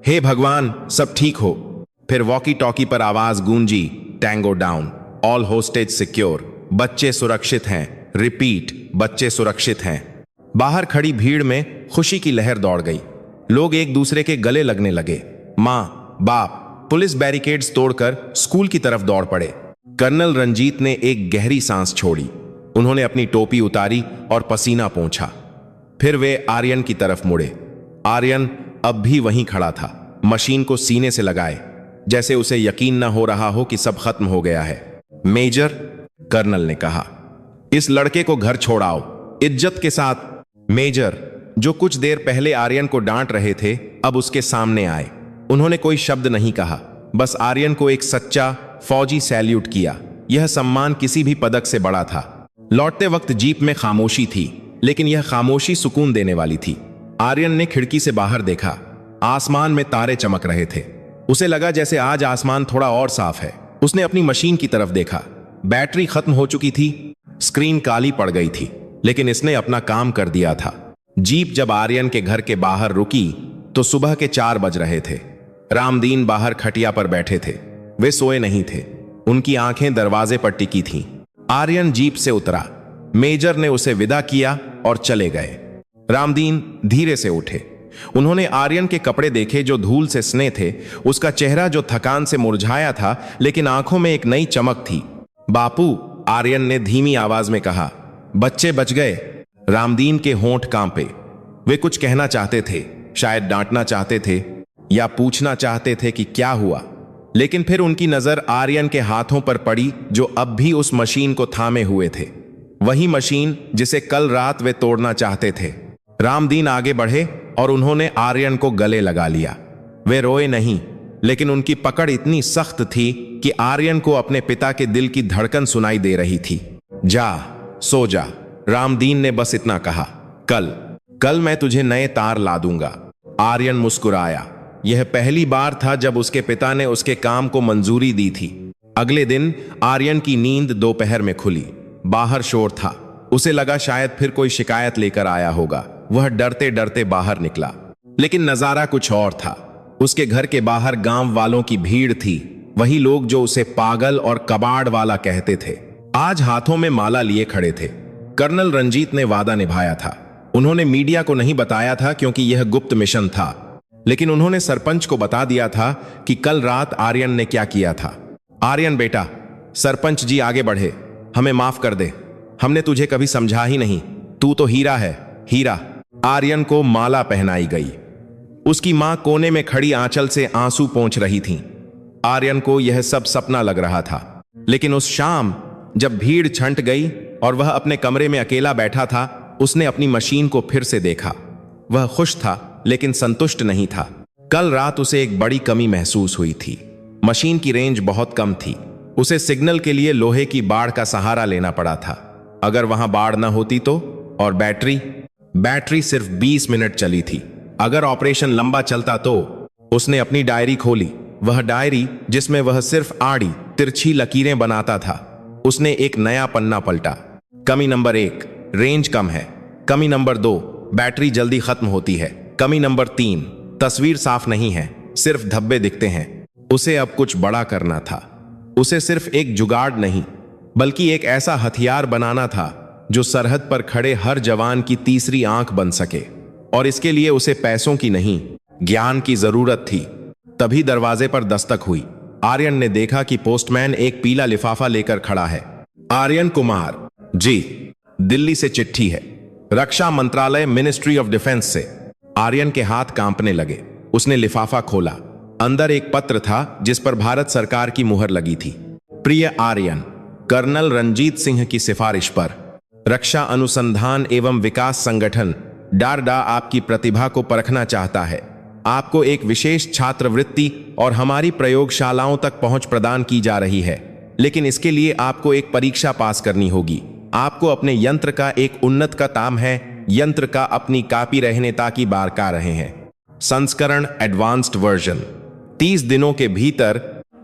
हे भगवान, सब ठीक हो। फिर वॉकी टॉकी पर आवाज गूंजी, tango down, all hostage secure, बच्चे सुरक्षित हैं, रिपीट, बच्चे सुरक्षित हैं। बाहर खड़ी भीड़ में खुशी की लहर दौड़ गई। लोग एक दूसरे के गले लगने लगे। मां, बाप पुलिस बैरिकेड्स तोड़कर स्कूल की तरफ दौड़ पड़े। कर्नल रंजीत ने एक गहरी सांस छोड़ी। उन्होंने अपनी टोपी उतारी और पसीना पोंछा। फिर वे आर्यन की तरफ मुड़े। आर्यन अब भी वहीं खड़ा था, मशीन को सीने से लगाए, जैसे उसे यकीन न हो रहा हो कि सब खत्म हो गया है। मेजर, कर्नल ने कहा, इस लड़के को घर छोड़ाओ, इज्जत के साथ। मेजर, जो कुछ देर पहले आर्यन को डांट रहे थे, अब उसके सामने आए। उन्होंने कोई शब्द नहीं कहा, बस आर्यन को एक सच्चा फौजी सैल्यूट किया। यह सम्मान किसी भी पदक से बड़ा था। लौटते वक्त जीप में खामोशी थी, लेकिन यह खामोशी सुकून देने वाली थी। आर्यन ने खिड़की से बाहर देखा। आसमान में तारे चमक रहे थे। उसे लगा जैसे आज आसमान थोड़ा और साफ है। उसने अपनी मशीन की तरफ देखा। बैटरी खत्म हो चुकी थी, स्क्रीन काली पड़ गई थी, लेकिन इसने अपना काम कर दिया था। जीप जब आर्यन के घर के बाहर रुकी तो सुबह के 4 बज रहे थे। रामदीन बाहर खटिया पर बैठे थे। वे सोए नहीं थे, उनकी आंखें दरवाजे पर टिकी थीं। आर्यन जीप से उतरा। मेजर ने उसे विदा किया और चले गए। रामदीन धीरे से उठे। उन्होंने आर्यन के कपड़े देखे जो धूल से सने थे, उसका चेहरा जो थकान से मुरझाया था, लेकिन आंखों में एक नई चमक थी। बापू, आर्यन ने धीमी आवाज में कहा, बच्चे बच गए। रामदीन के होंठ कांपे। वे कुछ कहना चाहते थे, शायद डांटना चाहते थे या पूछना चाहते थे कि क्या हुआ, लेकिन फिर उनकी नजर आर्यन के हाथों पर पड़ी जो अब भी उस मशीन को थामे हुए थे। वही मशीन जिसे कल रात वे तोड़ना चाहते थे। रामदीन आगे बढ़े और उन्होंने आर्यन को गले लगा लिया। वे रोए नहीं, लेकिन उनकी पकड़ इतनी सख्त थी कि आर्यन को अपने पिता के दिल की धड़कन सुनाई दे रही थी। जा, सो जा। रामदीन ने बस इतना कहा। कल मैं तुझे नए तार ला दूंगा। आर्यन मुस्कुराया। यह पहली बार था जब उसके पिता ने उसके काम को मंजूरी दी थी। अगले दिन आर्यन की नींद दोपहर में खुली। बाहर शोर था। उसे लगा शायद फिर कोई शिकायत लेकर आया होगा। वह डरते डरते बाहर निकला, लेकिन नजारा कुछ और था। उसके घर के बाहर गांव वालों की भीड़ थी। वही लोग जो उसे पागल और कबाड़ वाला कहते थे, आज हाथों में माला लिए खड़े थे। कर्नल रंजीत ने वादा निभाया था। उन्होंने मीडिया को नहीं बताया था क्योंकि यह गुप्त मिशन था, लेकिन उन्होंने सरपंच को बता दिया था कि कल रात आर्यन ने क्या किया था। आर्यन बेटा, सरपंच जी आगे बढ़े, हमें माफ कर दे। हमने तुझे कभी समझा ही नहीं। तू तो हीरा है, हीरा। आर्यन को माला पहनाई गई। उसकी मां कोने में खड़ी आंचल से आंसू पोंछ रही थीं। आर्यन को यह सब सपना लग रहा था, लेकिन उस शाम जब भीड़ छंट गई और वह अपने कमरे में अकेला बैठा था, उसने अपनी मशीन को फिर से देखा। वह खुश था, लेकिन संतुष्ट नहीं था। कल रात उसे एक बड़ी कमी महसूस हुई थी। मशीन की रेंज बहुत कम थी। उसे सिग्नल के लिए लोहे की बाड़ का सहारा लेना पड़ा था। अगर वहां बाड़ न होती तो? और बैटरी सिर्फ 20 मिनट चली थी। अगर ऑपरेशन लंबा चलता तो? उसने अपनी डायरी खोली। वह डायरी जिसमें वह सिर्फ आड़ी तिरछी लकीरें बनाता था। उसने एक नया पन्ना पलटा। कमी नंबर 1, रेंज कम है। कमी नंबर 2, बैटरी जल्दी खत्म होती है। कमी नंबर 3, तस्वीर साफ नहीं है, सिर्फ धब्बे दिखते हैं। उसे अब कुछ बड़ा करना था। उसे सिर्फ एक जुगाड़ नहीं, बल्कि एक ऐसा हथियार बनाना था जो सरहद पर खड़े हर जवान की तीसरी आंख बन सके। और इसके लिए उसे पैसों की नहीं, ज्ञान की जरूरत थी। तभी दरवाजे पर दस्तक हुई। आर्यन ने देखा कि पोस्टमैन एक पीला लिफाफा लेकर खड़ा है। आर्यन कुमार जी, दिल्ली से चिट्ठी है, रक्षा मंत्रालय, मिनिस्ट्री ऑफ डिफेंस से। आर्यन के हाथ कांपने लगे। उसने लिफाफा खोला। अंदर एक पत्र था जिस पर भारत सरकार की मुहर लगी थी। प्रिय आर्यन, कर्नल रंजीत सिंह की सिफारिश पर रक्षा अनुसंधान एवं विकास संगठन डारडा आपकी प्रतिभा को परखना चाहता है। आपको एक विशेष छात्रवृत्ति और हमारी प्रयोगशालाओं तक पहुंच प्रदान की जा रही है, लेकिन इसके लिए आपको एक परीक्षा पास करनी होगी। आपको अपने यंत्र का एक उन्नत का ताम है यंत्र का अपनी कॉपी रहने ताकि बारका रहे हैं। संस्करण एडवांस्ड वर्जन 30 दिनों के भीतर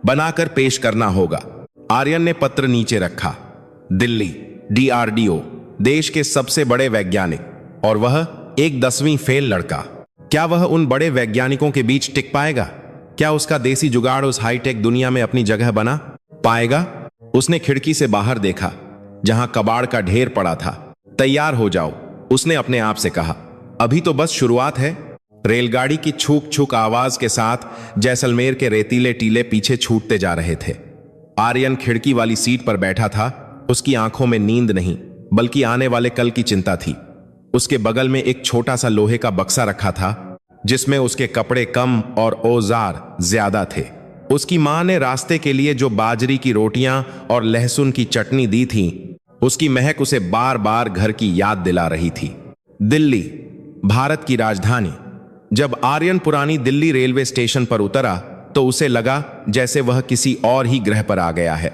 बनाकर पेश करना होगा। आर्यन ने पत्र नीचे रखा। दिल्ली, DRDO, देश के सबसे बड़े वैज्ञानिक, और वह एक 10वीं फेल लड़का। क्या वह उन बड़े वैज्ञानिकों के बीच टिक पाएगा? क्या उसका देसी जुगाड़ उस हाईटेक दुनिया में अपनी जगह बना पाएगा? उसने खिड़की से बाहर देखा, जहां कबाड़ का ढेर पड़ा था। तैयार हो जाओ, उसने अपने आप से कहा। अभी तो बस शुरुआत है। रेलगाड़ी की छूक छूक आवाज के साथ जैसलमेर के रेतीले टीले पीछे छूटते जा रहे थे। आर्यन खिड़की वाली सीट पर बैठा था। उसकी आंखों में नींद नहीं, बल्कि आने वाले कल की चिंता थी। उसके बगल में एक छोटा सा लोहे का बक्सा रखा था, जिसमें उसके कपड़े कम और औजार ज्यादा थे। उसकी मां ने रास्ते के लिए जो बाजरी की रोटियां और लहसुन की चटनी दी थी, उसकी महक उसे बार बार घर की याद दिला रही थी। दिल्ली, भारत की राजधानी। जब आर्यन पुरानी दिल्ली रेलवे स्टेशन पर उतरा तो उसे लगा जैसे वह किसी और ही ग्रह पर आ गया है।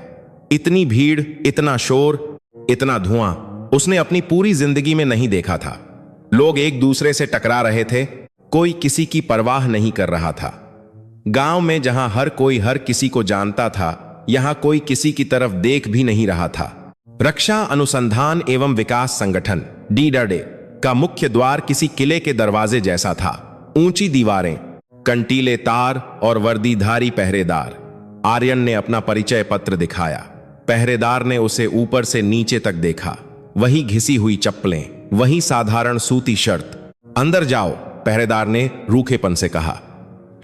इतनी भीड़, इतना शोर, इतना धुआं उसने अपनी पूरी जिंदगी में नहीं देखा था। लोग एक दूसरे से टकरा रहे थे, कोई किसी की परवाह नहीं कर रहा था। गांव में जहां हर कोई हर किसी को जानता था, यहां कोई किसी की तरफ देख भी नहीं रहा था। रक्षा अनुसंधान एवं विकास संगठन DRDO का मुख्य द्वार किसी किले के दरवाजे जैसा था। ऊंची दीवारें, कंटीले तार और वर्दीधारी पहरेदार। आर्यन ने अपना परिचय पत्र दिखाया। पहरेदार ने उसे ऊपर से नीचे तक देखा। वही घिसी हुई चप्पलें, वही साधारण सूती शर्ट। अंदर जाओ, पहरेदार ने रूखेपन से कहा।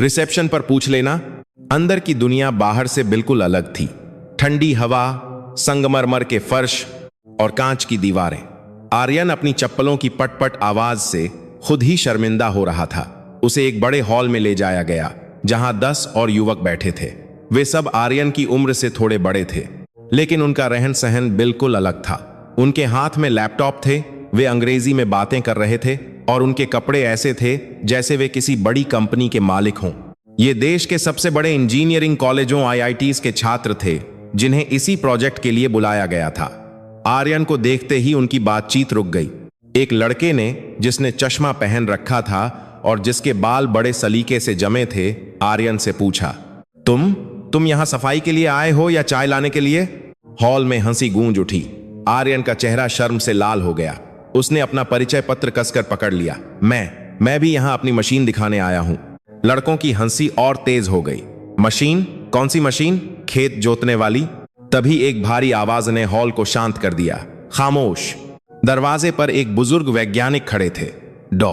रिसेप्शन पर पूछ लेना। अंदर की दुनिया बाहर से बिल्कुल अलग थी। ठंडी हवा, संगमरमर के फर्श और कांच की दीवारें। आर्यन अपनी चप्पलों की पटपट आवाज से खुद ही शर्मिंदा हो रहा था। उसे एक बड़े हॉल में ले जाया गया, जहां 10 और युवक बैठे थे। वे सब आर्यन की उम्र से थोड़े बड़े थे, लेकिन उनका रहन सहन बिल्कुल अलग था। उनके हाथ में लैपटॉप थे, वे अंग्रेजी में बातें कर रहे थे, और उनके कपड़े ऐसे थे जैसे वे किसी बड़ी कंपनी के मालिक हों। ये देश के सबसे बड़े इंजीनियरिंग कॉलेजों IITs के छात्र थे, जिन्हें इसी प्रोजेक्ट के लिए बुलाया गया था। आर्यन को देखते ही उनकी बातचीत रुक गई। एक लड़के ने, जिसने चश्मा पहन रखा था और जिसके बाल बड़े सलीके से जमे थे, आर्यन से पूछा, तुम यहां सफाई के लिए आए हो या चाय लाने के लिए? हॉल में हंसी गूंज उठी। आर्यन का चेहरा शर्म से लाल हो गया। उसने अपना परिचय पत्र कसकर पकड़ लिया। मैं भी यहां अपनी मशीन दिखाने आया हूं। लड़कों की हंसी और तेज हो गई। मशीन? कौन सी मशीन? खेत जोतने वाली? तभी एक भारी आवाज ने हॉल को शांत कर दिया। खामोश। दरवाजे पर एक बुजुर्ग वैज्ञानिक खड़े थे, डॉ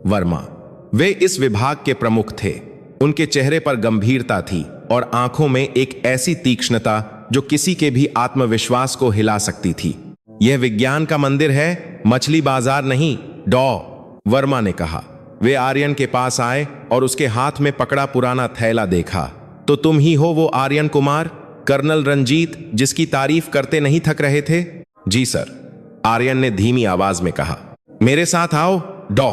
वर्मा। वे इस विभाग के प्रमुख थे। उनके चेहरे पर गंभीरता थी और आंखों में एक ऐसी तीक्ष्णता जो किसी के भी आत्मविश्वास को हिला सकती थी। यह विज्ञान का मंदिर है, मछली बाजार नहीं, डॉ वर्मा ने कहा। वे आर्यन के पास आए और उसके हाथ में पकड़ा पुराना थैला देखा। तो तुम ही हो वो आर्यन कुमार, कर्नल रंजीत, जिसकी तारीफ करते नहीं थक रहे थे? जी सर, आर्यन ने धीमी आवाज में कहा। मेरे साथ आओ, डॉ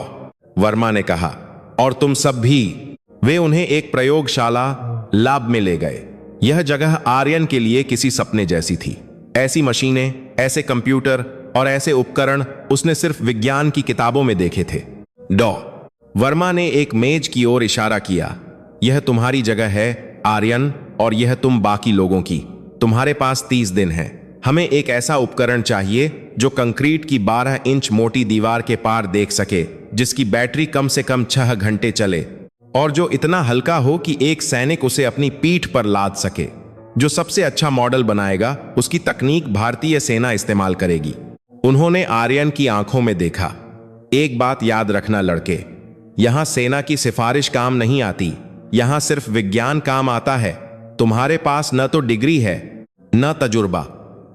वर्मा ने कहा, और तुम सब भी। वे उन्हें एक प्रयोगशाला लैब में ले गए। यह जगह आर्यन के लिए किसी सपने जैसी थी। ऐसी मशीनें, ऐसे कंप्यूटर और ऐसे उपकरण उसने सिर्फ विज्ञान की किताबों में देखे थे। डॉ वर्मा ने एक मेज की ओर इशारा किया। यह तुम्हारी जगह है आर्यन, और यह तुम बाकी लोगों की। तुम्हारे पास 30 दिन हैं। हमें एक ऐसा उपकरण चाहिए जो कंक्रीट की 12 इंच मोटी दीवार के पार देख सके, जिसकी बैटरी कम से कम 6 घंटे चले, और जो इतना हल्का हो कि एक सैनिक उसे अपनी पीठ पर लाद सके। जो सबसे अच्छा मॉडल बनाएगा, उसकी तकनीक भारतीय सेना इस्तेमाल करेगी। उन्होंने आर्यन की आंखों में देखा। एक बात याद रखना लड़के, यहां सेना की सिफारिश काम नहीं आती, यहां सिर्फ विज्ञान काम आता है। तुम्हारे पास न तो डिग्री है, न तजुर्बा।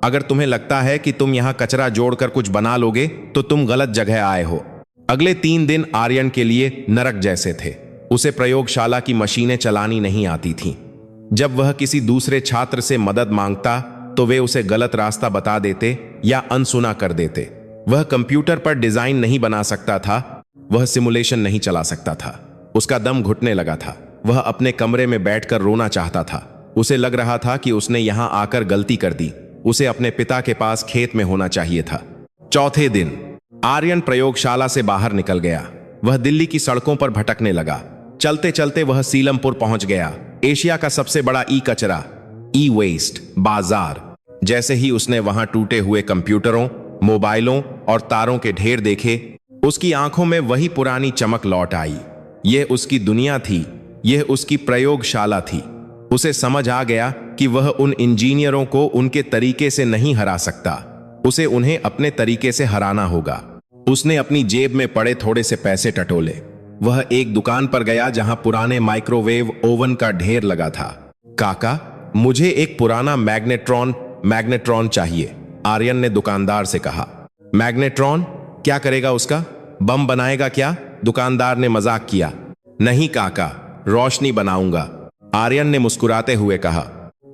अगर तुम्हें लगता है कि तुम यहां कचरा जोड़कर कुछ बना लोगे, तो तुम गलत जगह आए हो। अगले 3 दिन आर्यन के लिए नरक जैसे थे। उसे प्रयोगशाला की मशीनें चलानी नहीं आती थीं। जब वह किसी दूसरे छात्र से मदद मांगता, तो वे उसे गलत रास्ता बता देते या अनसुना कर देते। वह कंप्यूटर पर डिजाइन नहीं बना सकता था, वह सिमुलेशन नहीं चला सकता था। उसका दम घुटने लगा था। वह अपने कमरे में बैठकर रोना चाहता था। उसे लग रहा था कि उसने यहां आकर गलती कर दी। उसे अपने पिता के पास खेत में होना चाहिए था। चौथे दिन आर्यन प्रयोगशाला से बाहर निकल गया। वह दिल्ली की सड़कों पर भटकने लगा। चलते चलते वह सीलमपुर पहुंच गया, एशिया का सबसे बड़ा ई कचरा, ई वेस्ट बाजार। जैसे ही उसने वहां टूटे हुए कंप्यूटरों, मोबाइलों और तारों के ढेर देखे, उसकी आंखों में वही पुरानी चमक लौट आई। यह उसकी दुनिया थी, यह उसकी प्रयोगशाला थी। उसे समझ आ गया कि वह उन इंजीनियरों को उनके तरीके से नहीं हरा सकता, उसे उन्हें अपने तरीके से हराना होगा। उसने अपनी जेब में पड़े थोड़े से पैसे टटोले। वह एक दुकान पर गया जहां पुराने माइक्रोवेव ओवन का ढेर लगा था। काका, मुझे एक पुराना मैग्नेट्रॉन चाहिए, आर्यन ने दुकानदार से कहा। मैग्नेट्रॉन? क्या करेगा उसका? बम बनाएगा क्या? दुकानदार ने मजाक किया। नहीं काका, रोशनी बनाऊंगा, आर्यन ने मुस्कुराते हुए कहा।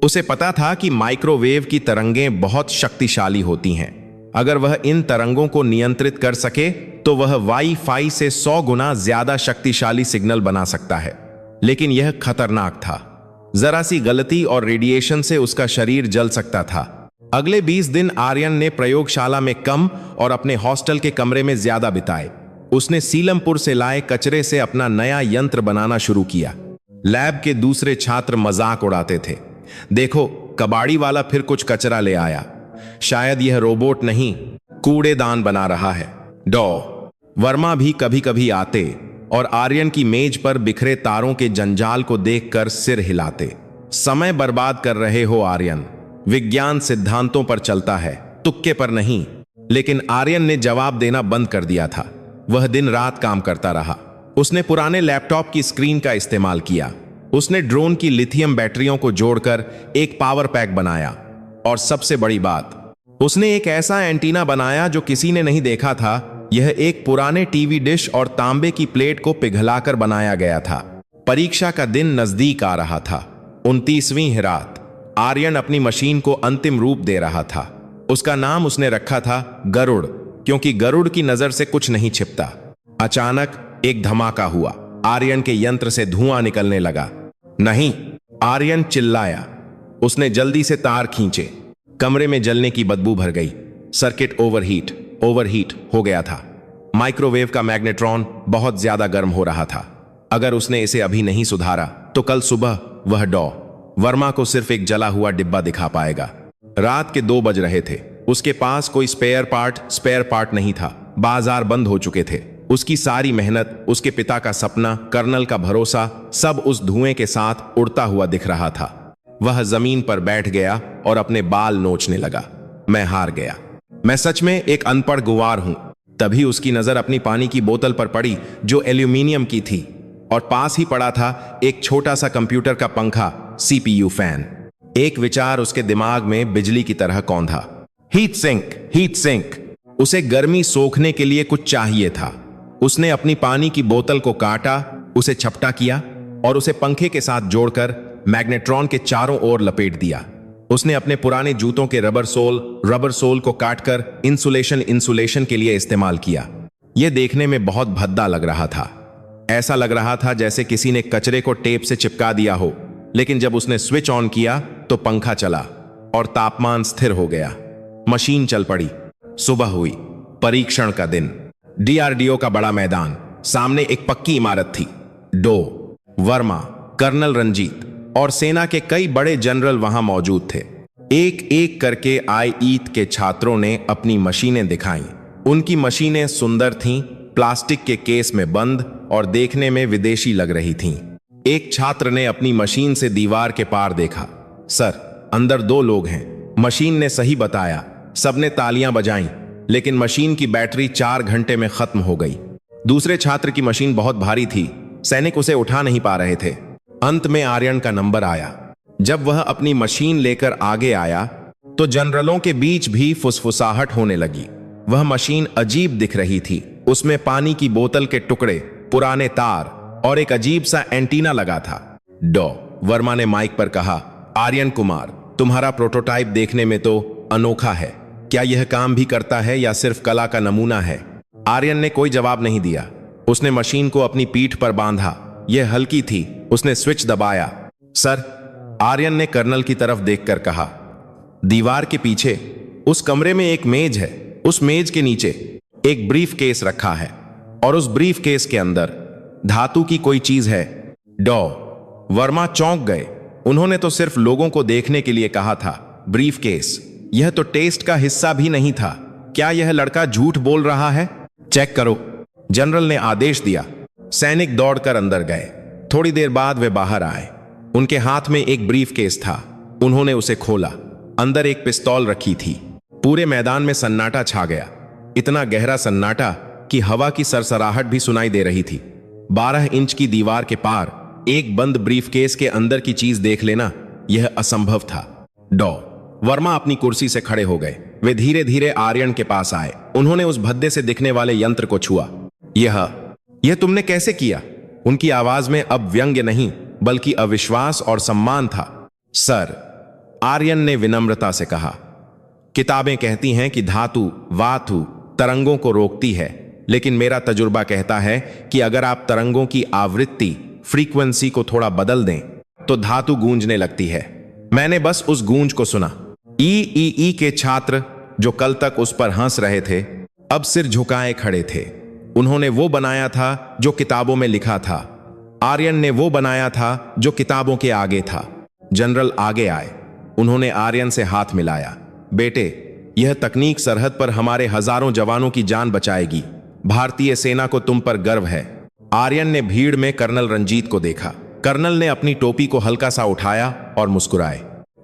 उसे पता था कि माइक्रोवेव की तरंगें बहुत शक्तिशाली होती हैं। अगर वह इन तरंगों को नियंत्रित कर सके तो वह वाईफाई से 100 गुना ज्यादा शक्तिशाली सिग्नल बना सकता है। लेकिन यह खतरनाक था। जरा सी गलती और रेडिएशन से उसका शरीर जल सकता था। अगले 20 दिन आर्यन ने प्रयोगशाला में कम और अपने हॉस्टल के कमरे में ज्यादा बिताए। उसने सीलमपुर से लाए कचरे से अपना नया यंत्र बनाना शुरू किया। लैब के दूसरे छात्र मजाक उड़ाते थे। देखो, कबाड़ी वाला फिर कुछ कचरा ले आया, शायद यह रोबोट नहीं, कूड़ेदान बना रहा है। डॉ वर्मा भी कभी कभी आते और आर्यन की मेज पर बिखरे तारों के जंजाल को देखकर सिर हिलाते। समय बर्बाद कर रहे हो आर्यन, विज्ञान सिद्धांतों पर चलता है, तुक्के पर नहीं। लेकिन आर्यन ने जवाब देना बंद कर दिया था। वह दिन रात काम करता रहा। उसने पुराने लैपटॉप की स्क्रीन का इस्तेमाल किया। उसने ड्रोन की लिथियम बैटरियों को जोड़कर एक पावर पैक बनाया। और सबसे बड़ी बात, उसने एक ऐसा एंटीना बनाया जो किसी ने नहीं देखा था। यह एक पुराने टीवी डिश और तांबे की प्लेट को पिघलाकर बनाया गया था। परीक्षा का दिन नजदीक आ रहा था। 29वीं रात। आर्यन अपनी मशीन को अंतिम रूप दे रहा था। उसका नाम उसने रखा था गरुड़, क्योंकि गरुड़ की नजर से कुछ नहीं छिपता। अचानक एक धमाका हुआ। आर्यन के यंत्र से धुआं निकलने लगा। नहीं, आर्यन चिल्लाया। उसने जल्दी से तार खींचे। कमरे में जलने की बदबू भर गई। सर्किट ओवरहीट हो गया था। माइक्रोवेव का मैग्नेट्रॉन बहुत ज्यादा गर्म हो रहा था। अगर उसने इसे अभी नहीं सुधारा तो कल सुबह वह डॉ वर्मा को सिर्फ एक जला हुआ डिब्बा दिखा पाएगा। रात के 2 बज रहे थे। उसके पास कोई स्पेयर पार्ट नहीं था। बाजार बंद हो चुके थे। उसकी सारी मेहनत, उसके पिता का सपना, कर्नल का भरोसा, सब उस धुएं के साथ उड़ता हुआ दिख रहा था। वह जमीन पर बैठ गया और अपने बाल नोचने लगा। मैं हार गया। मैं सच में एक अनपढ़ गुवार हूं। तभी उसकी नजर अपनी पानी की बोतल पर पड़ी जो एल्यूमिनियम की थी, और पास ही पड़ा था एक छोटा सा कंप्यूटर का पंखा, CPU फैन। एक विचार उसके दिमाग में बिजली की तरह कौंधा। Heat sink. उसे गर्मी सोखने के लिए कुछ चाहिए था। उसने अपनी पानी की बोतल को काटा, उसे छपटा किया और उसे पंखे के साथ जोड़कर मैग्नेट्रॉन के चारों ओर लपेट दिया। उसने अपने पुराने जूतों के रबर सोल को काटकर इंसुलेशन के लिए इस्तेमाल किया। यह देखने में बहुत भद्दा लग रहा था। ऐसा लग रहा था जैसे किसी ने कचरे को टेप से चिपका दिया हो। लेकिन जब उसने स्विच ऑन किया तो पंखा चला और तापमान स्थिर हो गया। मशीन चल पड़ी। सुबह हुई। परीक्षण का दिन। DRDO का बड़ा मैदान। सामने एक पक्की इमारत थी। डॉ वर्मा, कर्नल रंजीत और सेना के कई बड़े जनरल वहां मौजूद थे। एक एक करके IET के छात्रों ने अपनी मशीनें दिखाईं। उनकी मशीनें सुंदर थीं, प्लास्टिक के केस में बंद और देखने में विदेशी लग रही थीं। एक छात्र ने अपनी मशीन से दीवार के पार देखा। सर, अंदर 2 लोग हैं। मशीन ने सही बताया। सबने तालियां बजाईं, लेकिन मशीन की बैटरी 4 घंटे में खत्म हो गई। दूसरे छात्र की मशीन बहुत भारी थी, सैनिक उसे उठा नहीं पा रहे थे। अंत में आर्यन का नंबर आया। जब वह अपनी मशीन लेकर आगे आया तो जनरलों के बीच भी फुसफुसाहट होने लगी। वह मशीन अजीब दिख रही थी। उसमें पानी की बोतल के टुकड़े, पुराने तार और एक अजीब सा एंटीना लगा था। डॉ वर्मा ने माइक पर कहा, आर्यन कुमार, तुम्हारा प्रोटोटाइप देखने में तो अनोखा है। क्या यह काम भी करता है या सिर्फ कला का नमूना है? आर्यन ने कोई जवाब नहीं दिया। उसने मशीन को अपनी पीठ पर बांधा। यह हल्की थी। उसने स्विच दबाया। सर, आर्यन ने कर्नल की तरफ देखकर कहा। दीवार के पीछे उस कमरे में एक मेज है। उस मेज के नीचे एक ब्रीफ केस रखा है और उस ब्रीफ केस के अंदर धातु की कोई चीज है। डॉ वर्मा चौंक गए। उन्होंने तो सिर्फ लोगों को देखने के लिए कहा था। ब्रीफ केस, यह तो टेस्ट का हिस्सा भी नहीं था। क्या यह लड़का झूठ बोल रहा है? चेक करो, जनरल ने आदेश दिया। सैनिक दौड़कर अंदर गए। थोड़ी देर बाद वे बाहर आए। उनके हाथ में एक ब्रीफ केस था। उन्होंने उसे खोला। अंदर एक पिस्तौल रखी थी। पूरे मैदान में सन्नाटा छा गया, इतना गहरा सन्नाटा कि हवा की सरसराहट भी सुनाई दे रही थी। 12 इंच की दीवार के पार एक बंद ब्रीफकेस के अंदर की चीज देख लेना यह असंभव था। डॉ वर्मा अपनी कुर्सी से खड़े हो गए। वे धीरे धीरे आर्यन के पास आए। उन्होंने उस भद्दे से दिखने वाले यंत्र को छुआ। यह तुमने कैसे किया? उनकी आवाज में अब व्यंग्य नहीं बल्कि अविश्वास और सम्मान था। सर, आर्यन ने विनम्रता से कहा, किताबें कहती हैं कि धातु वातु तरंगों को रोकती है, लेकिन मेरा तजुर्बा कहता है कि अगर आप तरंगों की आवृत्ति फ्रीक्वेंसी को थोड़ा बदल दें तो धातु गूंजने लगती है। मैंने बस उस गूंज को सुना। ई के छात्र जो कल तक उस पर हंस रहे थे अब सिर झुकाए खड़े थे। उन्होंने वो बनाया था जो किताबों में लिखा था। आर्यन ने वो बनाया था जो किताबों के आगे था। जनरल आगे आए। उन्होंने आर्यन से हाथ मिलाया। बेटे, यह तकनीक सरहद पर हमारे हजारों जवानों की जान बचाएगी। भारतीय सेना को तुम पर गर्व है। आर्यन ने भीड़ में कर्नल रंजीत को देखा। कर्नल ने अपनी टोपी को हल्का सा उठाया और मुस्कुराए।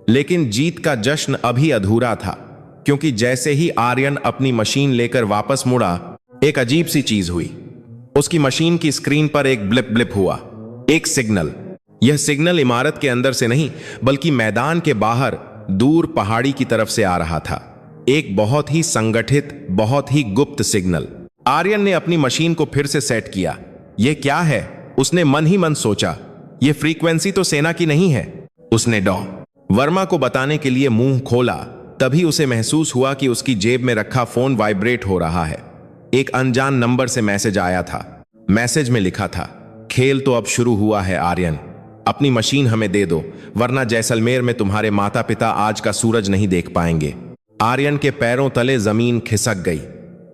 लेकिन जीत का जश्न अभी अधूरा था, क्योंकि जैसे ही आर्यन अपनी मशीन लेकर वापस मुड़ा, एक अजीब सी चीज हुई। उसकी मशीन की स्क्रीन पर एक ब्लिप ब्लिप हुआ, एक सिग्नल। यह सिग्नल इमारत के अंदर से नहीं बल्कि मैदान के बाहर दूर पहाड़ी की तरफ से आ रहा था। एक बहुत ही संगठित, बहुत ही गुप्त सिग्नल। आर्यन ने अपनी मशीन को फिर से सेट किया। यह क्या है? उसने मन ही मन सोचा। यह फ्रीक्वेंसी तो सेना की नहीं है। उसने डॉ वर्मा को बताने के लिए मुंह खोला, तभी उसे महसूस हुआ कि उसकी जेब में रखा फोन वाइब्रेट हो रहा है। एक अनजान नंबर से मैसेज आया था। मैसेज में लिखा था, खेल तो अब शुरू हुआ है आर्यन, अपनी मशीन हमें दे दो, वरना जैसलमेर में तुम्हारे माता पिता आज का सूरज नहीं देख पाएंगे। आर्यन के पैरों तले जमीन खिसक गई।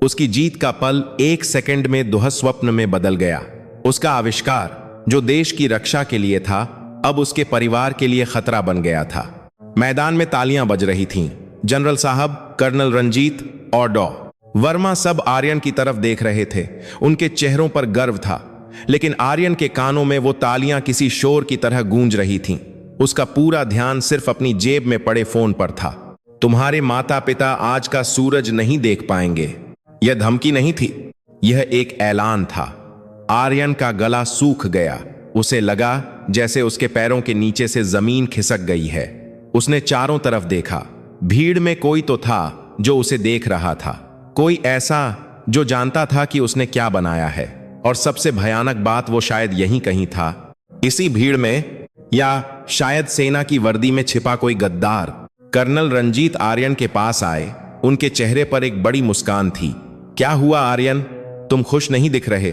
उसकी जीत का पल एक सेकंड में दुःस्वप्न में बदल गया। उसका आविष्कार जो देश की रक्षा के लिए था, अब उसके परिवार के लिए खतरा बन गया था। मैदान में तालियां बज रही थीं। जनरल साहब, कर्नल रंजीत और डॉ वर्मा सब आर्यन की तरफ देख रहे थे। उनके चेहरों पर गर्व था, लेकिन आर्यन के कानों में वो तालियां किसी शोर की तरह गूंज रही थीं। उसका पूरा ध्यान सिर्फ अपनी जेब में पड़े फोन पर था। तुम्हारे माता पिता आज का सूरज नहीं देख पाएंगे। यह धमकी नहीं थी, यह एक ऐलान था। आर्यन का गला सूख गया। उसे लगा जैसे उसके पैरों के नीचे से जमीन खिसक गई है। उसने चारों तरफ देखा। भीड़ में कोई तो था जो उसे देख रहा था, कोई ऐसा जो जानता था कि उसने क्या बनाया है। और सबसे भयानक बात वो शायद यहीं कहीं था, इसी भीड़ में, या शायद सेना की वर्दी में छिपा कोई गद्दार। कर्नल रंजीत आर्यन के पास आए। उनके चेहरे पर एक बड़ी मुस्कान थी। क्या हुआ आर्यन, तुम खुश नहीं दिख रहे?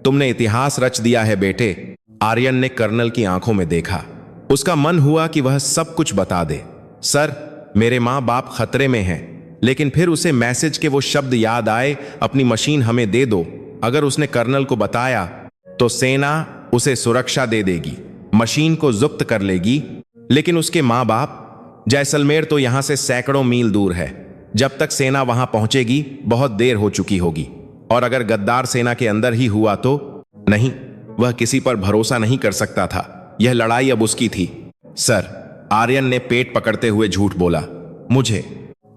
तुमने इतिहास रच दिया है बेटे। आर्यन ने कर्नल की आंखों में देखा। उसका मन हुआ कि वह सब कुछ बता दे। सर, मेरे माँ बाप खतरे में हैं। लेकिन फिर उसे मैसेज के वो शब्द याद आए, अपनी मशीन हमें दे दो। अगर उसने कर्नल को बताया तो सेना उसे सुरक्षा दे देगी, मशीन को जब्त कर लेगी। लेकिन उसके माँ बाप, जैसलमेर तो यहां से सैकड़ों मील दूर है। जब तक सेना वहां पहुंचेगी बहुत देर हो चुकी होगी। और अगर गद्दार सेना के अंदर ही हुआ तो? नहीं, वह किसी पर भरोसा नहीं कर सकता था। यह लड़ाई अब उसकी थी। सर, आर्यन ने पेट पकड़ते हुए झूठ बोला,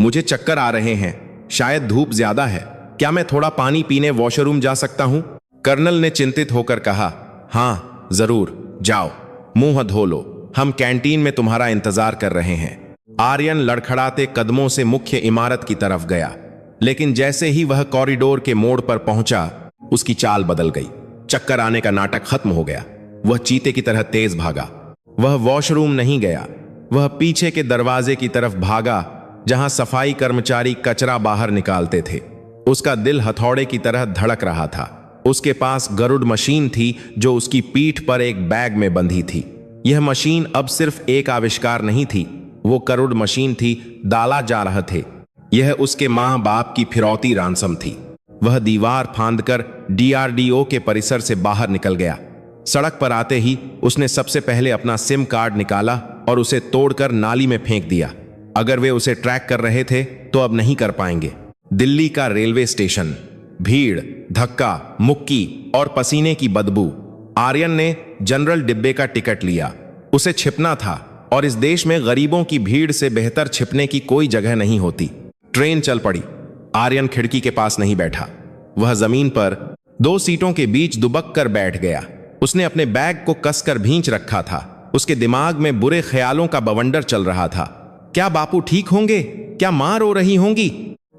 मुझे चक्कर आ रहे हैं। शायद धूप ज्यादा है। क्या मैं थोड़ा पानी पीने वॉशरूम जा सकता हूं? कर्नल ने चिंतित होकर कहा, हां जरूर, जाओ, मुंह धो लो, हम कैंटीन में तुम्हारा इंतजार कर रहे हैं। आर्यन लड़खड़ाते कदमों से मुख्य इमारत की तरफ गया। लेकिन जैसे ही वह कॉरिडोर के मोड़ पर पहुंचा, उसकी चाल बदल गई। चक्कर आने का नाटक खत्म हो गया। वह चीते की तरह तेज भागा। वह वॉशरूम नहीं गया, वह पीछे के दरवाजे की तरफ भागा जहां सफाई कर्मचारी कचरा बाहर निकालते थे। उसका दिल हथौड़े की तरह धड़क रहा था। उसके पास गरुड़ मशीन थी जो उसकी पीठ पर एक बैग में बंधी थी। यह मशीन अब सिर्फ एक आविष्कार नहीं थी, वो गरुड़ मशीन थी, डाला जा रहे थे। यह उसके माँ बाप की फिरौती रानसम थी। वह दीवार फांदकर डीआरडीओ के परिसर से बाहर निकल गया। सड़क पर आते ही उसने सबसे पहले अपना सिम कार्ड निकाला और उसे तोड़कर नाली में फेंक दिया। अगर वे उसे ट्रैक कर रहे थे तो अब नहीं कर पाएंगे। दिल्ली का रेलवे स्टेशन, भीड़, धक्का मुक्की और पसीने की बदबू। आर्यन ने जनरल डिब्बे का टिकट लिया। उसे छिपना था और इस देश में गरीबों की भीड़ से बेहतर छिपने की कोई जगह नहीं होती। ट्रेन चल पड़ी। आर्यन खिड़की के पास नहीं बैठा। वह जमीन पर 2 सीटों के बीच दुबक कर बैठ गया। उसने अपने बैग को कसकर भींच रखा था। उसके दिमाग में बुरे ख्यालों का बवंडर चल रहा था। क्या बापू ठीक होंगे? क्या मां रो रही होंगी?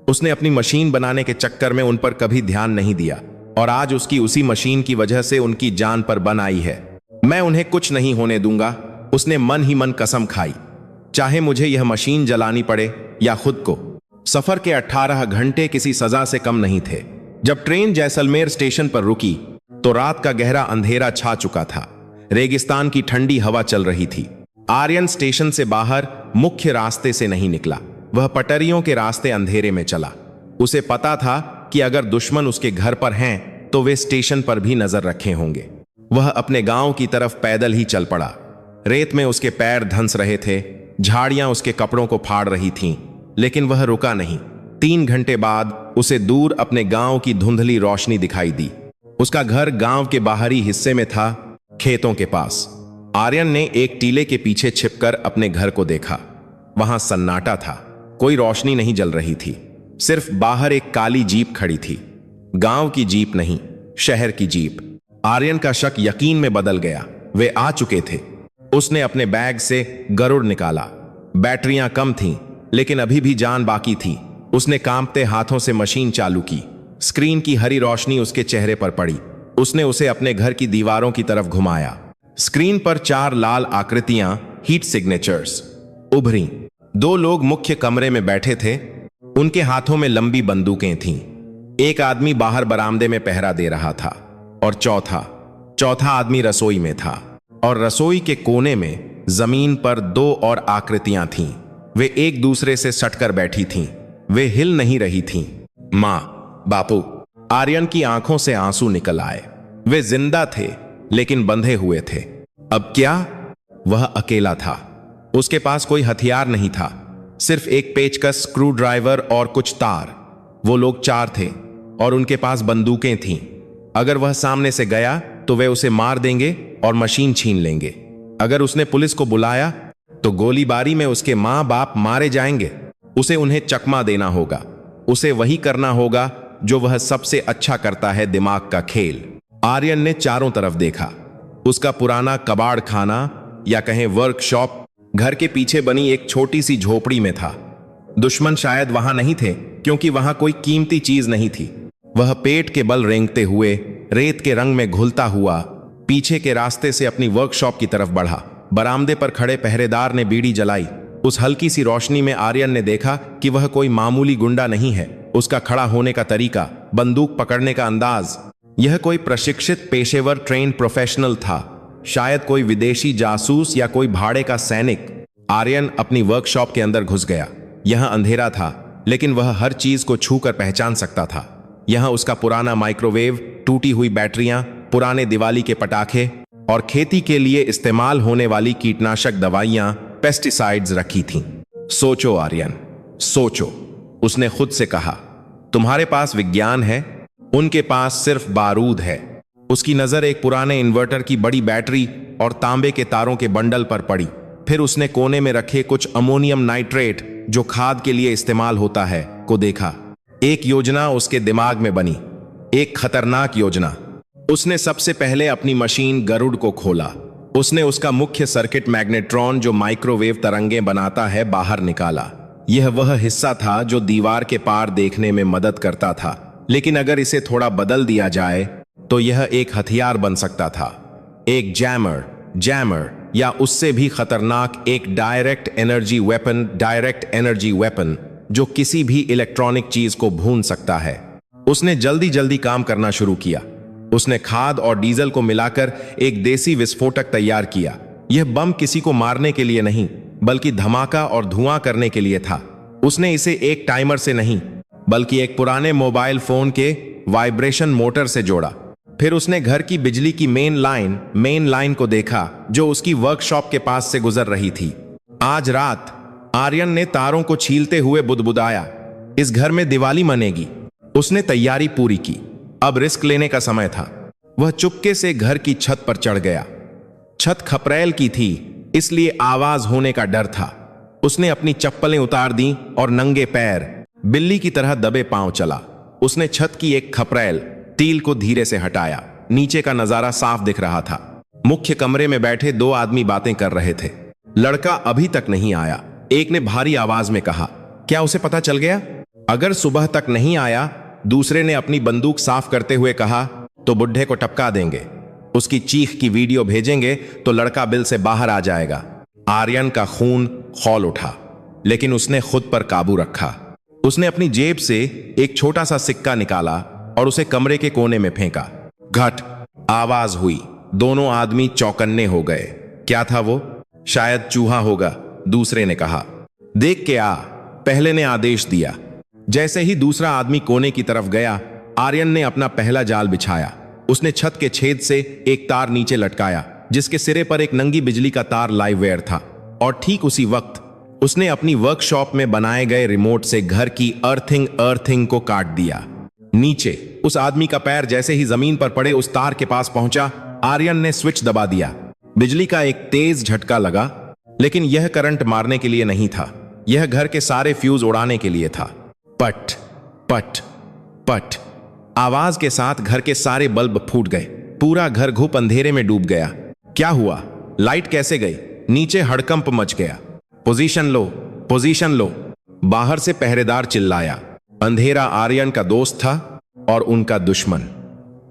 उसने अपनी मशीन बनाने के चक्कर में उन पर कभी ध्यान नहीं दिया और आज उसकी उसी मशीन की वजह से उनकी जान पर बन आई है। मैं उन्हें कुछ नहीं होने दूंगा, उसने मन ही मन कसम खाई, चाहे मुझे यह मशीन जलानी पड़े या खुद को। सफर के 18 घंटे किसी सजा से कम नहीं थे। जब ट्रेन जैसलमेर स्टेशन पर रुकी तो रात का गहरा अंधेरा छा चुका था। रेगिस्तान की ठंडी हवा चल रही थी। आर्यन स्टेशन से बाहर मुख्य रास्ते से नहीं निकला। वह पटरियों के रास्ते अंधेरे में चला। उसे पता था कि अगर दुश्मन उसके घर पर हैं तो वे स्टेशन पर भी नजर रखे होंगे। वह अपने गांव की तरफ पैदल ही चल पड़ा। रेत में उसके पैर धंस रहे थे, झाड़ियां उसके कपड़ों को फाड़ रही थीं, लेकिन वह रुका नहीं। 3 घंटे बाद उसे दूर अपने गांव की धुंधली रोशनी दिखाई दी। उसका घर गांव के बाहरी हिस्से में था, खेतों के पास। आर्यन ने एक टीले के पीछे छिपकर अपने घर को देखा। वहां सन्नाटा था, कोई रोशनी नहीं जल रही थी। सिर्फ बाहर एक काली जीप खड़ी थी। गांव की जीप नहीं, शहर की जीप। आर्यन का शक यकीन में बदल गया। वे आ चुके थे। उसने अपने बैग से गरुड़ निकाला। बैटरियां कम थीं, लेकिन अभी भी जान बाकी थी। उसने कांपते हाथों से मशीन चालू की। स्क्रीन की हरी रोशनी उसके चेहरे पर पड़ी। उसने उसे अपने घर की दीवारों की तरफ घुमाया। स्क्रीन पर 4 लाल आकृतियां, हीट सिग्नेचर्स, उभरी। 2 लोग मुख्य कमरे में बैठे थे। उनके हाथों में लंबी बंदूकें थीं। एक आदमी बाहर बरामदे में पहरा दे रहा था और चौथा आदमी रसोई में था। और रसोई के कोने में जमीन पर 2 और आकृतियां थीं। वे एक दूसरे से सटकर बैठी थीं। वे हिल नहीं रही थीं। मां, बापू। आर्यन की आंखों से आंसू निकल आए। वे जिंदा थे लेकिन बंधे हुए थे। अब क्या? वह अकेला था। उसके पास कोई हथियार नहीं था, सिर्फ एक पेचकस, स्क्रू ड्राइवर और कुछ तार। वो लोग 4 थे और उनके पास बंदूकें थीं। अगर वह सामने से गया तो वे उसे मार देंगे और मशीन छीन लेंगे। अगर उसने पुलिस को बुलाया तो गोलीबारी में उसके मां बाप मारे जाएंगे। उसे उन्हें चकमा देना होगा। उसे वही करना होगा जो वह सबसे अच्छा करता है, दिमाग का खेल। आर्यन ने चारों तरफ देखा। उसका पुराना कबाड़ खाना या कहें वर्कशॉप घर के पीछे बनी एक छोटी सी झोपड़ी में था। दुश्मन शायद वहां नहीं थे क्योंकि वहां कोई कीमती चीज नहीं थी। वह पेट के बल रेंगते हुए, रेत के रंग में घुलता हुआ पीछे के रास्ते से अपनी वर्कशॉप की तरफ बढ़ा। बरामदे पर खड़े पहरेदार ने बीड़ी जलाई। उस हल्की सी रोशनी में आर्यन ने देखा कि वह कोई मामूली गुंडा नहीं है। उसका खड़ा होने का तरीका, बंदूक पकड़ने का अंदाज, यह कोई प्रशिक्षित पेशेवर ट्रेन प्रोफेशनल था। शायद कोई विदेशी जासूस या कोई भाड़े का सैनिक। आर्यन अपनी वर्कशॉप के अंदर घुस गया। यह अंधेरा था, लेकिन वह हर चीज को छूकर पहचान सकता था। यह उसका पुराना माइक्रोवेव, टूटी हुई बैटरियां, पुराने दिवाली के पटाखे और खेती के लिए इस्तेमाल होने वाली कीटनाशक दवाइयां, पेस्टिसाइड्स रखी थीं। सोचो आर्यन, सोचो, उसने खुद से कहा। तुम्हारे पास विज्ञान है, उनके पास सिर्फ बारूद है। उसकी नजर एक पुराने इन्वर्टर की बड़ी बैटरी और तांबे के तारों के बंडल पर पड़ी। फिर उसने कोने में रखे कुछ अमोनियम नाइट्रेट, जो खाद के लिए इस्तेमाल होता है, को देखा। एक योजना उसके दिमाग में बनी, एक खतरनाक योजना। उसने सबसे पहले अपनी मशीन गरुड़ को खोला। उसने उसका मुख्य सर्किट मैग्नेट्रॉन, जो माइक्रोवेव तरंगें बनाता है, बाहर निकाला। यह वह हिस्सा था जो दीवार के पार देखने में मदद करता था, लेकिन अगर इसे थोड़ा बदल दिया जाए तो यह एक हथियार बन सकता था। एक जैमर या उससे भी खतरनाक एक डायरेक्ट एनर्जी वेपन, जो किसी भी इलेक्ट्रॉनिक चीज को भून सकता है। उसने जल्दी काम करना शुरू किया। उसने खाद और डीजल को मिलाकर एक देसी विस्फोटक तैयार किया। यह बम किसी को मारने के लिए नहीं, बल्कि धमाका और धुआं करने के लिए था। उसने इसे एक टाइमर से नहीं, बल्कि एक पुराने मोबाइल फोन के वाइब्रेशन मोटर से जोड़ा। फिर उसने घर की बिजली की मेन लाइन को देखा जो उसकी वर्कशॉप के पास से गुजर रही थी। आज रात आर्यन ने तारों को छीलते हुए बुदबुदाया, इस घर में दिवाली मनेगी। उसने तैयारी पूरी की, अब रिस्क लेने का समय था। वह चुपके से घर की छत पर चढ़ गया। छत खपरेल की थी, इसलिए आवाज होने का डर था। उसने अपनी चप्पलें उतार दी और नंगे पैर बिल्ली की तरह दबे पांव चला। उसने छत की एक खपरेल टील को धीरे से हटाया। नीचे का नजारा साफ दिख रहा था। मुख्य कमरे में बैठे दो आदमी बातें कर रहे थे। लड़का अभी तक नहीं आया। एक ने भारी आवाज में कहा, क्या उसे पता चल गया? अगर सुबह तक नहीं आया, दूसरे ने अपनी बंदूक साफ करते हुए कहा, तो बुढ़े को टपका देंगे। उसकी चीख की वीडियो भेजेंगे तो लड़का बिल से बाहर आ जाएगा। आर्यन का खून खौल उठा, लेकिन उसने खुद पर काबू रखा। उसने अपनी जेब से एक छोटा सा सिक्का निकाला और उसे कमरे के कोने में फेंका। घट आवाज हुई। दोनों आदमी चौकन्ने हो गए। क्या था वो? शायद चूहा होगा, दूसरे ने कहा। देख के आ, पहले ने आदेश दिया। जैसे ही दूसरा आदमी कोने की तरफ गया, आर्यन ने अपना पहला जाल बिछाया। उसने छत के छेद से एक तार नीचे लटकाया, जिसके सिरे पर एक नंगी बिजली का तार लाइव वायर था। और ठीक उसी वक्त उसने अपनी वर्कशॉप में बनाए गए रिमोट से घर की अर्थिंग को काट दिया। नीचे उस आदमी का पैर जैसे ही जमीन पर पड़े उस तार के पास पहुंचा, आर्यन ने स्विच दबा दिया। बिजली का एक तेज झटका लगा, लेकिन यह करंट मारने के लिए नहीं था। यह घर के सारे फ्यूज उड़ाने के लिए था। पट पट पट आवाज के साथ घर के सारे बल्ब फूट गए। पूरा घर घुप अंधेरे में डूब गया। क्या हुआ? लाइट कैसे गई? नीचे हड़कंप मच गया। पोजीशन लो, पोजीशन लो, बाहर से पहरेदार चिल्लाया। अंधेरा आर्यन का दोस्त था और उनका दुश्मन,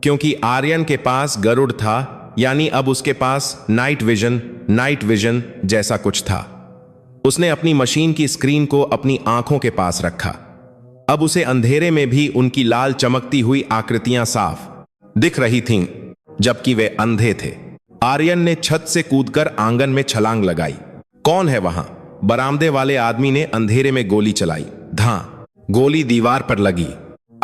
क्योंकि आर्यन के पास गरुड़ था, यानी अब उसके पास नाइट विजन जैसा कुछ था। उसने अपनी मशीन की स्क्रीन को अपनी आंखों के पास रखा। अब उसे अंधेरे में भी उनकी लाल चमकती हुई आकृतियां साफ दिख रही थीं, जबकि वे अंधे थे। आर्यन ने छत से कूदकर आंगन में छलांग लगाई। कौन है वहां? बरामदे वाले आदमी ने अंधेरे में गोली चलाई। धां, गोली दीवार पर लगी।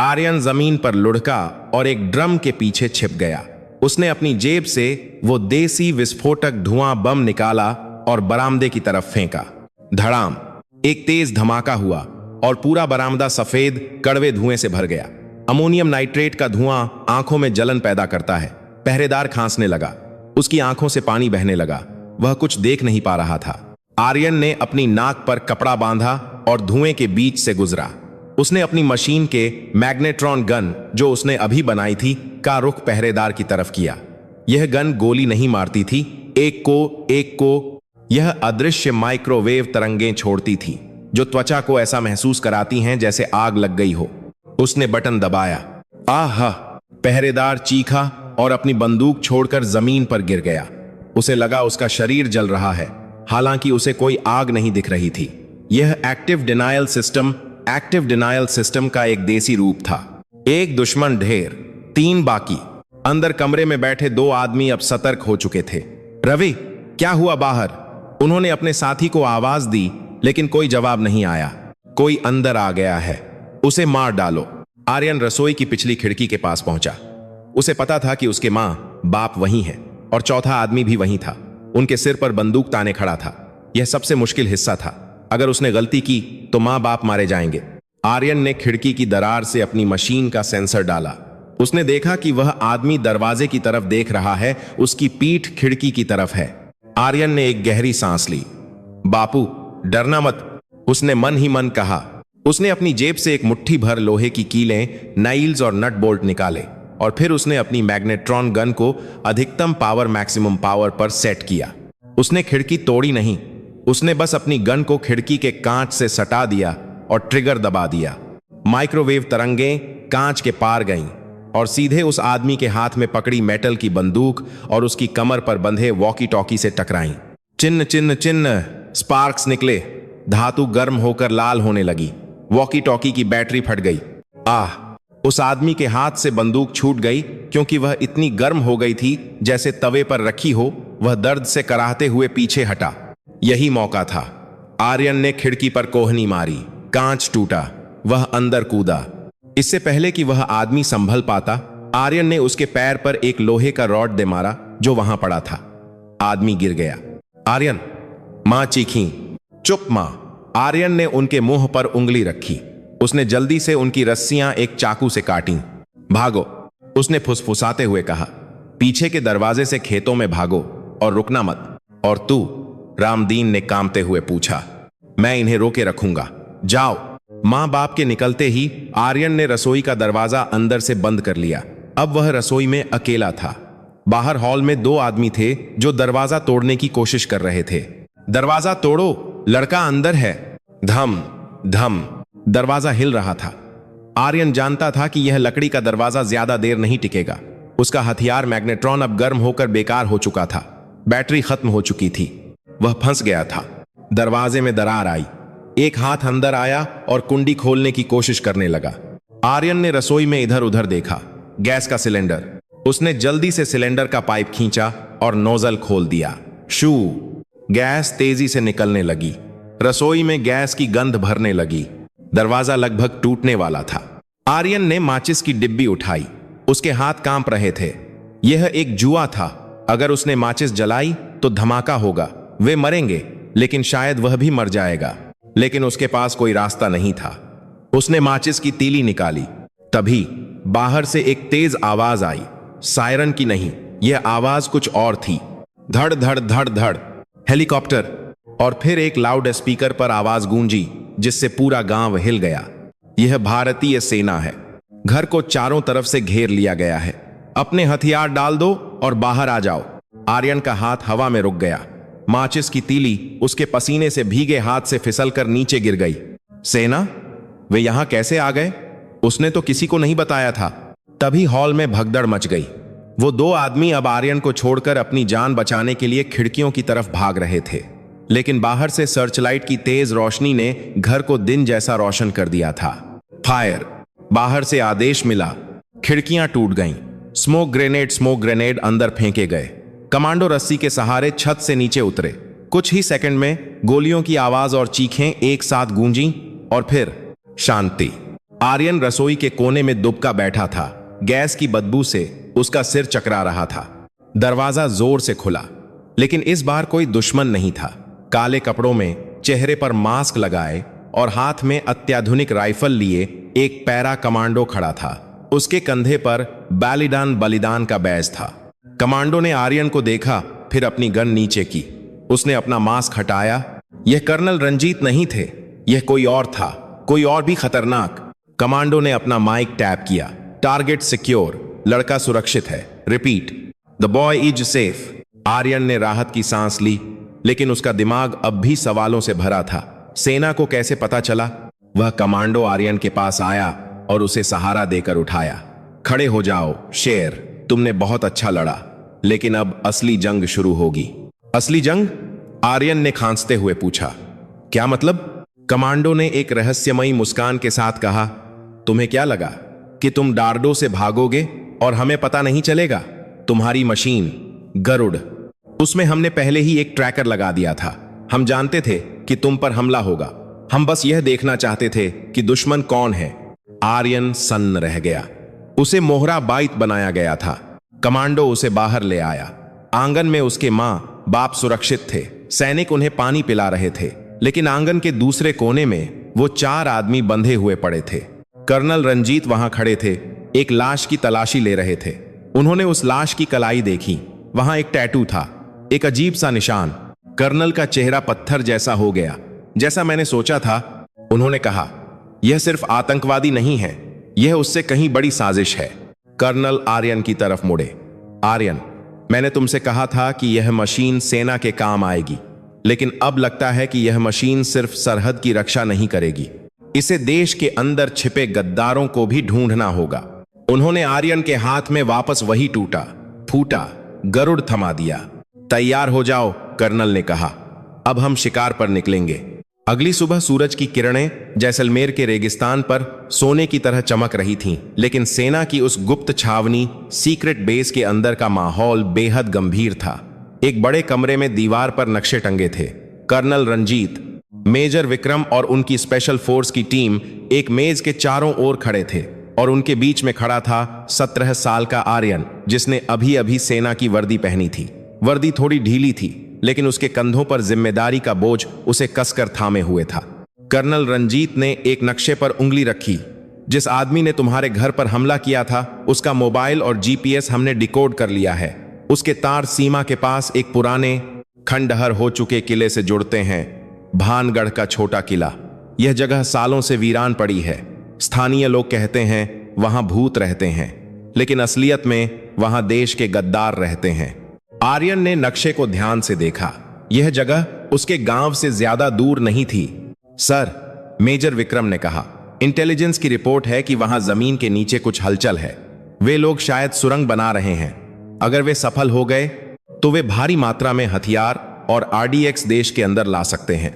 आर्यन जमीन पर लुढ़का और एक ड्रम के पीछे छिप गया। उसने अपनी जेब से वो देसी विस्फोटक धुआं बम निकाला और बरामदे की तरफ फेंका। धड़ाम, एक तेज धमाका हुआ और पूरा बरामदा सफेद कड़वे धुएं से भर गया। अमोनियम नाइट्रेट का धुआं आंखों में जलन पैदा करता है। पहरेदार खांसने लगा। उसकी आंखों से पानी बहने लगा। वह कुछ देख नहीं पा रहा था। आर्यन ने अपनी नाक पर कपड़ा बांधा और धुएं के बीच से गुजरा। उसने अपनी मशीन के मैग्नेट्रॉन गन, जो उसने अभी बनाई थी, का रुख पहरेदार की तरफ किया। यह गन गोली नहीं मारती थी, एक को यह अदृश्य माइक्रोवेव तरंगें छोड़ती थी, जो त्वचा को ऐसा महसूस कराती हैं जैसे आग लग गई हो। उसने बटन दबाया। आहा! पहरेदार चीखा और अपनी बंदूक छोड़कर जमीन पर गिर गया। उसे लगा उसका शरीर जल रहा है, हालांकि उसे कोई आग नहीं दिख रही थी। यह एक्टिव डिनायल सिस्टम का एक देसी रूप था। एक दुश्मन ढेर, 3 बाकी। अंदर कमरे में बैठे 2 आदमी अब सतर्क हो चुके थे। रवि, क्या हुआ बाहर? उन्होंने अपने साथी को आवाज दी, लेकिन कोई जवाब नहीं आया। कोई अंदर आ गया है, उसे मार डालो। आर्यन रसोई की पिछली खिड़की के पास पहुंचा। उसे पता था कि उसके मां बाप वहीं है और चौथा आदमी भी वहीं था। उनके सिर पर बंदूक ताने खड़ा था। यह सबसे मुश्किल हिस्सा था। अगर उसने गलती की तो मां बाप मारे जाएंगे। आर्यन ने खिड़की की दरार से अपनी मशीन का सेंसर डाला। उसने देखा कि वह आदमी दरवाजे की तरफ देख रहा है। उसकी पीठ खिड़की की तरफ है। आर्यन ने एक गहरी सांस ली। बापू, डरना मत, उसने मन ही मन कहा। उसने अपनी जेब से एक मुट्ठी भर लोहे की कीलें, नाइल्स और नट बोल्ट निकाले और फिर उसने अपनी मैग्नेट्रॉन गन को अधिकतम मैक्सिमम पावर पर सेट किया। उसने खिड़की तोड़ी नहीं, उसने बस अपनी गन को खिड़की के कांच से सटा दिया और ट्रिगर दबा दिया। माइक्रोवेव तरंगें कांच के पार गईं और सीधे उस आदमी के हाथ में पकड़ी मेटल की बंदूक और उसकी कमर पर बंधे वॉकी टॉकी से टकराईं। चिन्ह चिन्ह चिन्ह स्पार्क्स निकले। धातु गर्म होकर लाल होने लगी। वॉकी टॉकी की बैटरी फट गई। आह! उस आदमी के हाथ से बंदूक छूट गई, क्योंकि वह इतनी गर्म हो गई थी जैसे तवे पर रखी हो। वह दर्द से कराहते हुए पीछे हटा। यही मौका था। आर्यन ने खिड़की पर कोहनी मारी। कांच टूटा। वह अंदर कूदा। इससे पहले कि वह आदमी संभल पाता, आर्यन ने उसके पैर पर एक लोहे का रॉड दे मारा जो वहां पड़ा था। आदमी गिर गया। आर्यन, मां चीखी। चुप मां। आर्यन ने उनके मुंह पर उंगली रखी। उसने जल्दी से उनकी रस्सियां एक चाकू से काटी। भागो, उसने फुसफुसाते हुए कहा। पीछे के दरवाजे से खेतों में भागो और रुकना मत। और तू? रामदीन ने कांपते हुए पूछा। मैं इन्हें रोके रखूंगा, जाओ। मां बाप के निकलते ही आर्यन ने रसोई का दरवाजा अंदर से बंद कर लिया। अब वह रसोई में अकेला था। बाहर हॉल में दो आदमी थे जो दरवाजा तोड़ने की कोशिश कर रहे थे। दरवाजा तोड़ो, लड़का अंदर है। धम धम दरवाजा हिल रहा था। आर्यन जानता था कि यह लकड़ी का दरवाजा ज्यादा देर नहीं टिकेगा। उसका हथियार मैग्नेट्रॉन अब गर्म होकर बेकार हो चुका था। बैटरी खत्म हो चुकी थी। वह फंस गया था। दरवाजे में दरार आई। एक हाथ अंदर आया और कुंडी खोलने की कोशिश करने लगा। आर्यन ने रसोई में इधर उधर देखा। गैस का सिलेंडर। उसने जल्दी से सिलेंडर का पाइप खींचा और नोजल खोल दिया। शू! गैस तेजी से निकलने लगी। रसोई में गैस की गंध भरने लगी। दरवाजा लगभग टूटने वाला था। आर्यन ने माचिस की डिब्बी उठाई। उसके हाथ कांप रहे थे। यह एक जुआ था। अगर उसने माचिस जलाई तो धमाका होगा। वे मरेंगे, लेकिन शायद वह भी मर जाएगा। लेकिन उसके पास कोई रास्ता नहीं था। उसने माचिस की तीली निकाली। तभी बाहर से एक तेज आवाज आई। सायरन की नहीं, यह आवाज कुछ और थी। धड़ धड़ धड़ धड़। हेलीकॉप्टर। और फिर एक लाउड स्पीकर पर आवाज गूंजी जिससे पूरा गांव हिल गया। यह भारतीय सेना है। घर को चारों तरफ से घेर लिया गया है। अपने हथियार डाल दो और बाहर आ जाओ। आर्यन का हाथ हवा में रुक गया। माचिस की तीली उसके पसीने से भीगे हाथ से फिसलकर नीचे गिर गई। सेना? वे यहां कैसे आ गए? उसने तो किसी को नहीं बताया था। तभी हॉल में भगदड़ मच गई। वो दो आदमी अब आर्यन को छोड़कर अपनी जान बचाने के लिए खिड़कियों की तरफ भाग रहे थे। लेकिन बाहर से सर्चलाइट की तेज रोशनी ने घर को दिन जैसा रोशन कर दिया था। फायर! बाहर से आदेश मिला। खिड़कियां टूट गईं। स्मोक ग्रेनेड अंदर फेंके गए। कमांडो रस्सी के सहारे छत से नीचे उतरे। कुछ ही सेकंड में गोलियों की आवाज और चीखें एक साथ गूंजी और फिर शांति। आर्यन रसोई के कोने में दुबका बैठा था। गैस की बदबू से उसका सिर चकरा रहा था। दरवाजा जोर से खुला, लेकिन इस बार कोई दुश्मन नहीं था। काले कपड़ों में, चेहरे पर मास्क लगाए और हाथ में अत्याधुनिक राइफल लिए एक पैरा कमांडो खड़ा था। उसके कंधे पर बलिदान का बैज था। कमांडो ने आर्यन को देखा, फिर अपनी गन नीचे की। उसने अपना मास्क हटाया। यह कर्नल रंजीत नहीं थे, यह कोई और था, कोई और भी खतरनाक। कमांडो ने अपना माइक टैप किया। टारगेट सिक्योर, लड़का सुरक्षित है। Repeat, the boy is safe. Aryan ने राहत की सांस ली, लेकिन उसका दिमाग अब भी सवालों से भरा था। सेना को कैसे पता चला? वह कमांडो आर्यन के पास आया और उसे सहारा देकर उठाया। खड़े हो जाओ शेर, तुमने बहुत अच्छा लड़ा, लेकिन अब असली जंग शुरू होगी। असली जंग? आर्यन ने खांसते हुए पूछा। क्या मतलब? कमांडो ने एक रहस्यमयी मुस्कान के साथ कहा। तुम्हें क्या लगा कि तुम डार्डो से भागोगे और हमें पता नहीं चलेगा? तुम्हारी मशीन गरुड़, उसमें हमने पहले ही एक ट्रैकर लगा दिया था। हम जानते थे कि तुम पर हमला होगा। हम बस यह देखना चाहते थे कि दुश्मन कौन है। आर्यन सन्न रह गया। उसे मोहरा बाइत बनाया गया था। कमांडो उसे बाहर ले आया। आंगन में उसके मां बाप सुरक्षित थे। सैनिक उन्हें पानी पिला रहे थे, लेकिन आंगन के दूसरे कोने में वो चार आदमी बंधे हुए पड़े थे। कर्नल रंजीत वहां खड़े थे, एक लाश की तलाशी ले रहे थे। उन्होंने उस लाश की कलाई देखी। वहां एक टैटू था, एक अजीब सा निशान। कर्नल का चेहरा पत्थर जैसा हो गया, जैसा मैंने सोचा था। उन्होंने कहा, यह सिर्फ आतंकवादी नहीं है, यह उससे कहीं बड़ी साजिश है। कर्नल आर्यन की तरफ मुड़े। आर्यन, मैंने तुमसे कहा था कि यह मशीन सेना के काम आएगी, लेकिन अब लगता है कि यह मशीन सिर्फ सरहद की रक्षा नहीं करेगी, इसे देश के अंदर छिपे गद्दारों को भी ढूंढना होगा। उन्होंने आर्यन के हाथ में वापस वही टूटा फूटा गरुड़ थमा दिया। तैयार हो जाओ, कर्नल ने कहा। अब हम शिकार पर निकलेंगे। अगली सुबह सूरज की किरणें जैसलमेर के रेगिस्तान पर सोने की तरह चमक रही थीं, लेकिन सेना की उस गुप्त छावनी सीक्रेट बेस के अंदर का माहौल बेहद गंभीर था। एक बड़े कमरे में दीवार पर नक्शे टंगे थे। कर्नल रंजीत, मेजर विक्रम और उनकी स्पेशल फोर्स की टीम एक मेज के चारों ओर खड़े थे और उनके बीच में खड़ा था 17 साल का आर्यन, जिसने अभी अभी सेना की वर्दी पहनी थी। वर्दी थोड़ी ढीली थी, लेकिन उसके कंधों पर जिम्मेदारी का बोझ उसे कसकर थामे हुए था। कर्नल रंजीत ने एक नक्शे पर उंगली रखी। जिस आदमी ने तुम्हारे घर पर हमला किया था, उसका मोबाइल और जीपीएस हमने डिकोड कर लिया है। उसके तार सीमा के पास एक पुराने खंडहर हो चुके किले से जुड़ते हैं, भानगढ़ का छोटा किला। यह जगह सालों से वीरान पड़ी है। स्थानीय लोग कहते हैं वहां भूत रहते हैं, लेकिन असलियत में वहां देश के गद्दार रहते हैं। आर्यन ने नक्शे को ध्यान से देखा। यह जगह उसके गांव से ज्यादा दूर नहीं थी। सर, मेजर विक्रम ने कहा, इंटेलिजेंस की रिपोर्ट है कि वहां जमीन के नीचे कुछ हलचल है। वे लोग शायद सुरंग बना रहे हैं। अगर वे सफल हो गए तो वे भारी मात्रा में हथियार और आरडीएक्स देश के अंदर ला सकते हैं।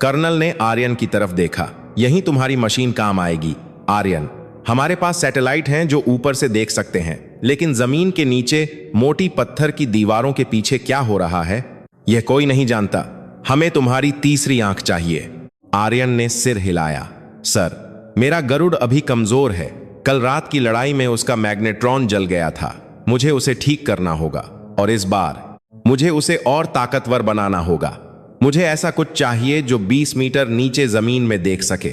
कर्नल ने आर्यन की तरफ देखा। यही तुम्हारी मशीन काम आएगी आर्यन। हमारे पास सैटेलाइट हैं जो ऊपर से देख सकते हैं, लेकिन जमीन के नीचे मोटी पत्थर की दीवारों के पीछे क्या हो रहा है, यह कोई नहीं जानता। हमें तुम्हारी तीसरी आंख चाहिए। आर्यन ने सिर हिलाया। सर, मेरा गरुड़ अभी कमजोर है। कल रात की लड़ाई में उसका मैग्नेट्रॉन जल गया था। मुझे उसे ठीक करना होगा, और इस बार मुझे उसे और ताकतवर बनाना होगा। मुझे ऐसा कुछ चाहिए जो 20 मीटर नीचे जमीन में देख सके।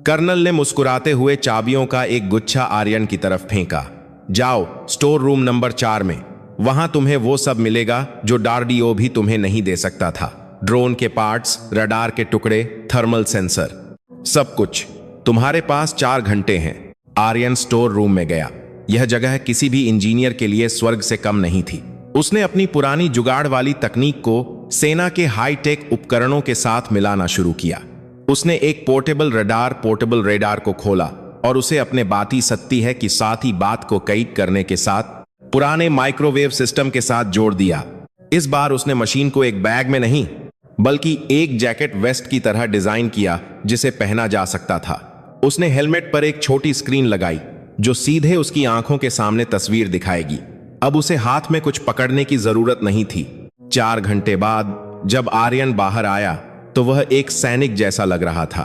कर्नल ने मुस्कुराते हुए चाबियों का एक गुच्छा आर्यन की तरफ फेंका। जाओ स्टोर रूम नंबर 4 में। वहां तुम्हें वो सब मिलेगा जो डारडीओ भी तुम्हें नहीं दे सकता था। ड्रोन के पार्ट्स, रडार के टुकड़े, थर्मल सेंसर, सब कुछ। तुम्हारे पास 4 घंटे हैं। आर्यन स्टोर रूम में गया। यह जगह किसी भी इंजीनियर के लिए स्वर्ग से कम नहीं थी। उसने अपनी पुरानी जुगाड़ वाली तकनीक को सेना के हाईटेक उपकरणों के साथ मिलाना शुरू किया। उसने एक पोर्टेबल रेडार को खोला और उसे अपने बाती सत्ती है कि साथ ही बात को कैद करने के साथ पुराने माइक्रोवेव सिस्टम के साथ जोड़ दिया। इस बार उसने मशीन को एक बैग में नहीं, बल्कि एक जैकेट वेस्ट की तरह डिजाइन किया जिसे पहना जा सकता था। उसने हेलमेट पर एक छोटी स्क्रीन लगाई जो सीधे उसकी आंखों के सामने तस्वीर दिखाएगी। अब उसे हाथ में कुछ पकड़ने की जरूरत नहीं थी। 4 घंटे बाद जब आर्यन बाहर आया तो वह एक सैनिक जैसा लग रहा था।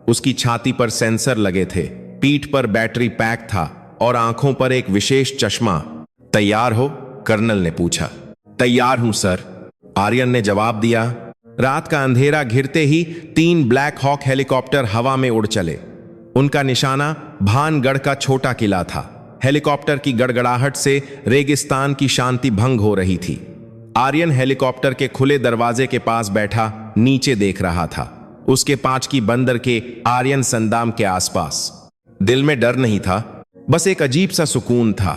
उसकी छाती पर सेंसर लगे थे, पीठ पर बैटरी पैक था और आंखों पर एक विशेष चश्मा। तैयार हो? कर्नल ने पूछा। तैयार हूं सर, आर्यन ने जवाब दिया। रात का अंधेरा घिरते ही 3 ब्लैक हॉक हेलीकॉप्टर हवा में उड़ चले। उनका निशाना भानगढ़ का छोटा किला था। हेलीकॉप्टर की गड़गड़ाहट से रेगिस्तान की शांति भंग हो रही थी। आर्यन हेलीकॉप्टर के खुले दरवाजे के पास बैठा नीचे देख रहा था। उसके 5 की बंदर के आर्यन संदाम के आसपास। दिल में डर नहीं था, बस एक अजीब सा सुकून था।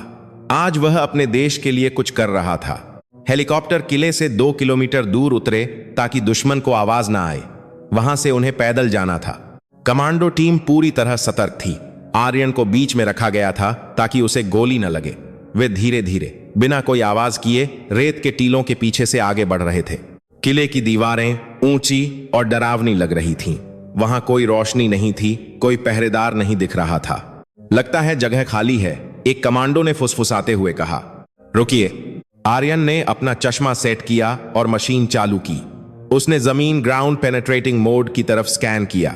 आज वह अपने देश के लिए कुछ कर रहा था। हेलीकॉप्टर किले से 2 किलोमीटर दूर उतरे ताकि दुश्मन को आवाज ना आए। वहां से उन्हें पैदल जाना था। कमांडो टीम पूरी तरह सतर्क थी। आर्यन को बीच में रखा गया था ताकि उसे गोली न लगे। वे धीरे धीरे बिना कोई आवाज किए रेत के टीलों के पीछे से आगे बढ़ रहे थे। किले की दीवारें ऊंची और डरावनी लग रही थीं। वहां कोई रोशनी नहीं थी, कोई पहरेदार नहीं दिख रहा था। लगता है जगह खाली है, एक कमांडो ने फुसफुसाते हुए कहा। रुकिए। आर्यन ने अपना चश्मा सेट किया और मशीन चालू की। उसने जमीन ग्राउंड पेनेट्रेटिंग मोड की तरफ स्कैन किया।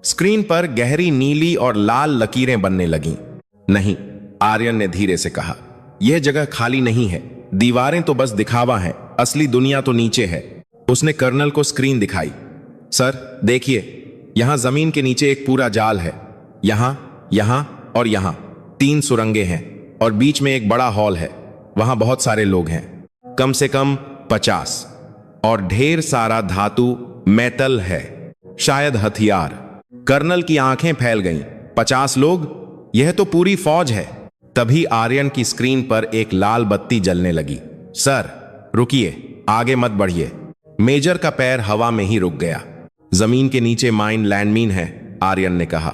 स्क्रीन पर गहरी नीली और लाल लकीरें बनने लगीं। नहीं, आर्यन ने धीरे से कहा, यह जगह खाली नहीं है। दीवारें तो बस दिखावा है, असली दुनिया तो नीचे है। उसने कर्नल को स्क्रीन दिखाई। सर देखिए, यहां जमीन के नीचे एक पूरा जाल है। यहां, यहां और यहां 3 सुरंगें हैं और बीच में एक बड़ा हॉल है। वहां बहुत सारे लोग हैं, कम से कम 50, और ढेर सारा धातु मेटल है, शायद हथियार। कर्नल की आंखें फैल गईं। 50 लोग? यह तो पूरी फौज है। तभी आर्यन की स्क्रीन पर एक लाल बत्ती जलने लगी। सर रुकिए, आगे मत बढ़िए। मेजर का पैर हवा में ही रुक गया। जमीन के नीचे माइन लैंडमीन है, आर्यन ने कहा,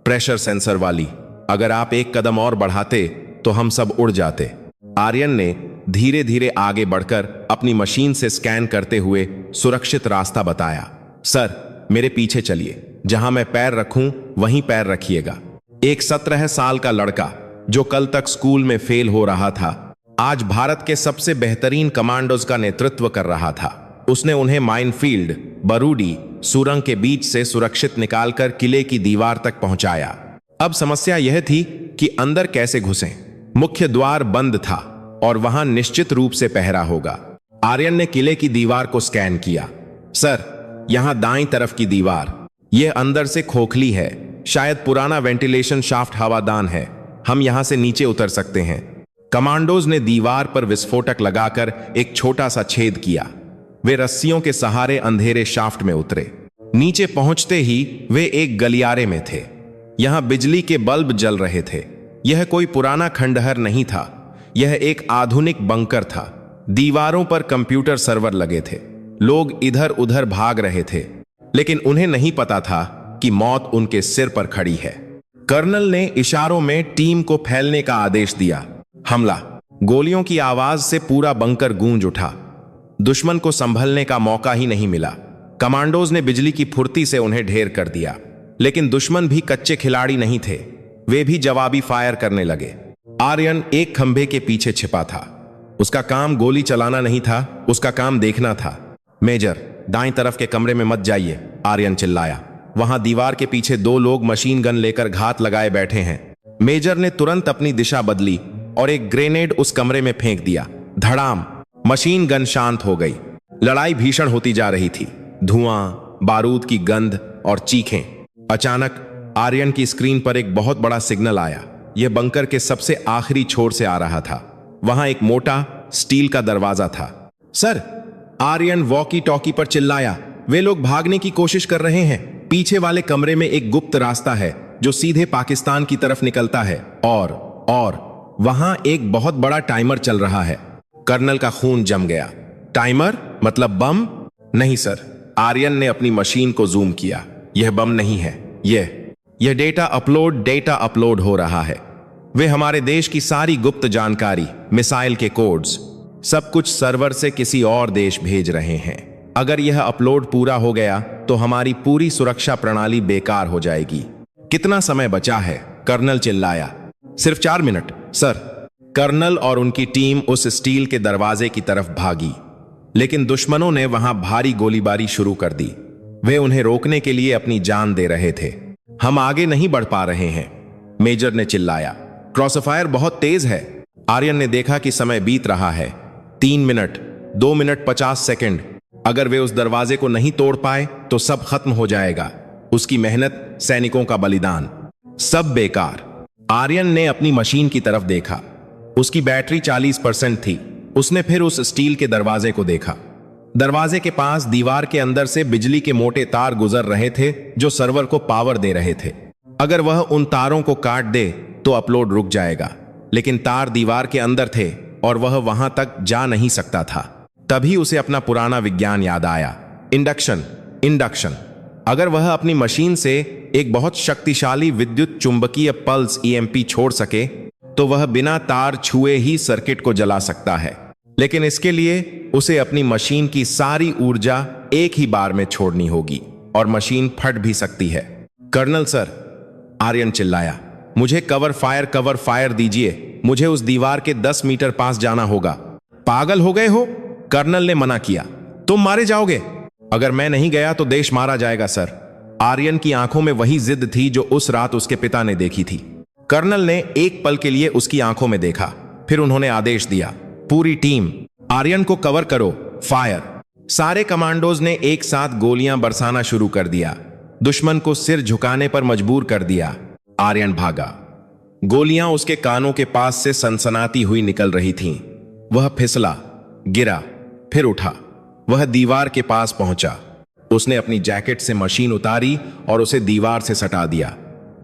प्रेशर सेंसर वाली। अगर आप एक कदम और बढ़ाते तो हम सब उड़ जाते। आर्यन ने धीरे धीरे आगे बढ़कर अपनी मशीन से स्कैन करते हुए सुरक्षित रास्ता बताया। सर मेरे पीछे चलिए, जहां मैं पैर रखूं वहीं पैर रखिएगा। एक 17 साल का लड़का जो कल तक स्कूल में फेल हो रहा था, आज भारत के सबसे बेहतरीन कमांडोज का नेतृत्व कर रहा था। उसने उन्हें माइनफील्ड, बरूडी, सुरंग के बीच से सुरक्षित निकालकर किले की दीवार तक पहुंचाया। अब समस्या यह थी कि अंदर कैसे घुसें। मुख्य द्वार बंद था और वहां निश्चित रूप से पहरा होगा। आर्यन ने किले की दीवार को स्कैन किया। सर, यहां दाईं तरफ की दीवार, यह अंदर से खोखली है, शायद पुराना वेंटिलेशन शाफ्ट हवादान है। हम यहां से नीचे उतर सकते हैं। कमांडोज ने दीवार पर विस्फोटक लगाकर एक छोटा सा छेद किया। वे रस्सियों के सहारे अंधेरे शाफ्ट में उतरे। नीचे पहुंचते ही वे एक गलियारे में थे। यहां बिजली के बल्ब जल रहे थे। यह कोई पुराना खंडहर नहीं था, यह एक आधुनिक बंकर था। दीवारों पर कंप्यूटर सर्वर लगे थे। लोग इधर उधर भाग रहे थे, लेकिन उन्हें नहीं पता था कि मौत उनके सिर पर खड़ी है। कर्नल ने इशारों में टीम को फैलने का आदेश दिया। हमला। गोलियों की आवाज से पूरा बंकर गूंज उठा। दुश्मन को संभलने का मौका ही नहीं मिला। कमांडोज ने बिजली की फुर्ती से उन्हें ढेर कर दिया, लेकिन दुश्मन भी कच्चे खिलाड़ी नहीं थे। वे भी जवाबी फायर करने लगे। आर्यन एक खंभे के पीछे छिपा था। उसका काम गोली चलाना नहीं था, उसका काम देखना था। मेजर, दाईं तरफ के कमरे में मत जाइए, आर्यन चिल्लाया। वहां दीवार के पीछे 2 लोग मशीन गन लेकर घात लगाए बैठे हैं। मेजर ने तुरंत अपनी दिशा बदली और एक ग्रेनेड उस कमरे में फेंक दिया। धड़ाम। मशीन गन शांत हो गई। लड़ाई भीषण होती जा रही थी। धुआं, बारूद की गंध और चीखें। अचानक आर्यन की स्क्रीन पर एक बहुत बड़ा सिग्नल आया। यह बंकर के सबसे आखिरी छोर से आ रहा था। वहां एक मोटा स्टील का दरवाजा था। सर, आर्यन वॉकी टॉकी पर चिल्लाया, वे लोग भागने की कोशिश कर रहे हैं। पीछे वाले कमरे में एक गुप्त रास्ता है जो सीधे पाकिस्तान की तरफ निकलता है। और वहां एक बहुत बड़ा टाइमर चल रहा है। कर्नल का खून जम गया। टाइमर मतलब बम? नहीं सर, आर्यन ने अपनी मशीन को जूम किया। यह बम नहीं है, यह डेटा अपलोड हो रहा है। वे हमारे देश की सारी गुप्त जानकारी, मिसाइल के कोड्स, सब कुछ सर्वर से किसी और देश भेज रहे हैं। अगर यह अपलोड पूरा हो गया तो हमारी पूरी सुरक्षा प्रणाली बेकार हो जाएगी। कितना समय बचा है? कर्नल चिल्लाया। सिर्फ 4 मिनट, सर। कर्नल और उनकी टीम उस स्टील के दरवाजे की तरफ भागी, लेकिन दुश्मनों ने वहां भारी गोलीबारी शुरू कर दी। वे उन्हें रोकने के लिए अपनी जान दे रहे थे। हम आगे नहीं बढ़ पा रहे हैं, मेजर ने चिल्लाया। क्रॉसफायर बहुत तेज है। आर्यन ने देखा कि समय बीत रहा है। 3 मिनट, 2 मिनट 50 सेकंड। अगर वे उस दरवाजे को नहीं तोड़ पाए तो सब खत्म हो जाएगा। उसकी मेहनत, सैनिकों का बलिदान, सब बेकार। आर्यन ने अपनी मशीन की तरफ देखा। उसकी बैटरी 40% थी। उसने फिर उस स्टील के दरवाजे को देखा। दरवाजे के पास दीवार के अंदर से बिजली के मोटे तार गुजर रहे थे जो सर्वर को पावर दे रहे थे। अगर वह उन तारों को काट दे तो अपलोड रुक जाएगा, लेकिन तार दीवार के अंदर थे और वह वहां तक जा नहीं सकता था। तभी उसे अपना पुराना विज्ञान याद आया। इंडक्शन। अगर वह अपनी मशीन से एक बहुत शक्तिशाली विद्युत चुंबकीय पल्स ईएमपी छोड़ सके तो वह बिना तार छुए ही सर्किट को जला सकता है। लेकिन इसके लिए उसे अपनी मशीन की सारी ऊर्जा एक ही बार में छोड़नी होगी और मशीन फट भी सकती है। कर्नल सर, आर्यन चिल्लाया, मुझे कवर फायर दीजिए। मुझे उस दीवार के 10 मीटर पास जाना होगा। पागल हो गए हो? कर्नल ने मना किया। तुम मारे जाओगे। अगर मैं नहीं गया तो देश मारा जाएगा सर। आर्यन की आंखों में वही जिद थी जो उस रात उसके पिता ने देखी थी। कर्नल ने एक पल के लिए उसकी आंखों में देखा, फिर उन्होंने आदेश दिया, पूरी टीम आर्यन को कवर करो, फायर। सारे कमांडोज ने एक साथ गोलियां बरसाना शुरू कर दिया। दुश्मन को सिर झुकाने पर मजबूर कर दिया। आर्यन भागा। गोलियां उसके कानों के पास से सनसनाती हुई निकल रही थीं। वह फिसला, गिरा, फिर उठा। वह दीवार के पास पहुंचा। उसने अपनी जैकेट से मशीन उतारी और उसे दीवार से सटा दिया।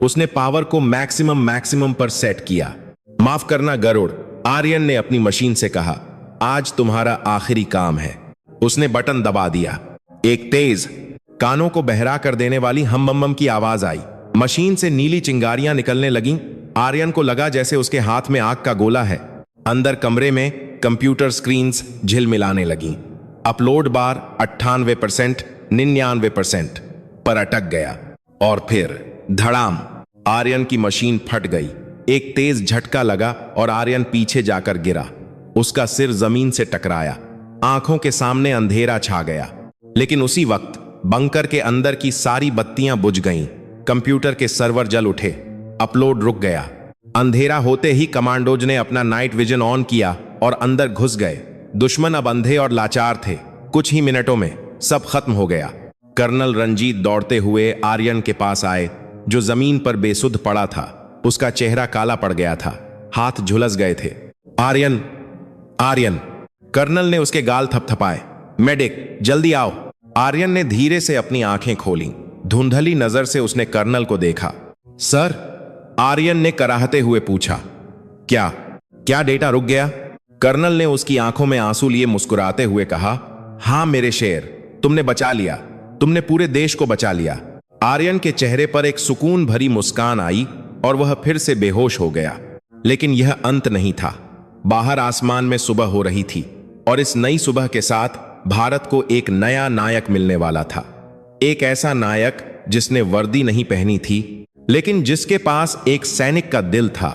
उसने पावर को मैक्सिमम पर सेट किया। माफ करना गरुड़, आर्यन ने अपनी मशीन से कहा, आज तुम्हारा आखिरी काम है। उसने बटन दबा दिया। एक तेज, कानों को बहरा कर देने वाली हम बम बम की आवाज आई। मशीन से नीली चिंगारियां निकलने लगीं। आर्यन को लगा जैसे उसके हाथ में आग का गोला है। अंदर कमरे में कंप्यूटर स्क्रीन्स झिलमिलाने लगीं। अपलोड बार 98%, 99% पर अटक गया। और फिर धड़ाम, आर्यन की मशीन फट गई। एक तेज झटका लगा और आर्यन पीछे जाकर गिरा। उसका सिर जमीन से टकराया। आंखों के सामने अंधेरा छा गया। लेकिन उसी वक्त बंकर के अंदर की सारी बत्तियां बुझ गईं, कंप्यूटर के सर्वर जल उठे, अपलोड रुक गया। अंधेरा होते ही कमांडोज ने अपना नाइट विजन ऑन किया और अंदर घुस गए। दुश्मन अब अंधे और लाचार थे। कुछ ही मिनटों में सब खत्म हो गया। कर्नल रंजीत दौड़ते हुए आर्यन के पास आए, जो जमीन पर बेसुध पड़ा था। उसका चेहरा काला पड़ गया था, हाथ झुलस गए थे। आर्यन, आर्यन, कर्नल ने उसके गाल थपथपाए। मेडिक, जल्दी आओ। आर्यन ने धीरे से अपनी आंखें खोली। धुंधली नजर से उसने कर्नल को देखा। सर, आर्यन ने कराहते हुए पूछा। क्या क्या डेटा रुक गया? कर्नल ने उसकी आंखों में आंसू लिए मुस्कुराते हुए कहा, हां मेरे शेर, तुमने बचा लिया, तुमने पूरे देश को बचा लिया। आर्यन के चेहरे पर एक सुकून भरी मुस्कान आई और वह फिर से बेहोश हो गया। लेकिन यह अंत नहीं था। बाहर आसमान में सुबह हो रही थी और इस नई सुबह के साथ भारत को एक नया नायक मिलने वाला था। एक ऐसा नायक जिसने वर्दी नहीं पहनी थी, लेकिन जिसके पास एक सैनिक का दिल था।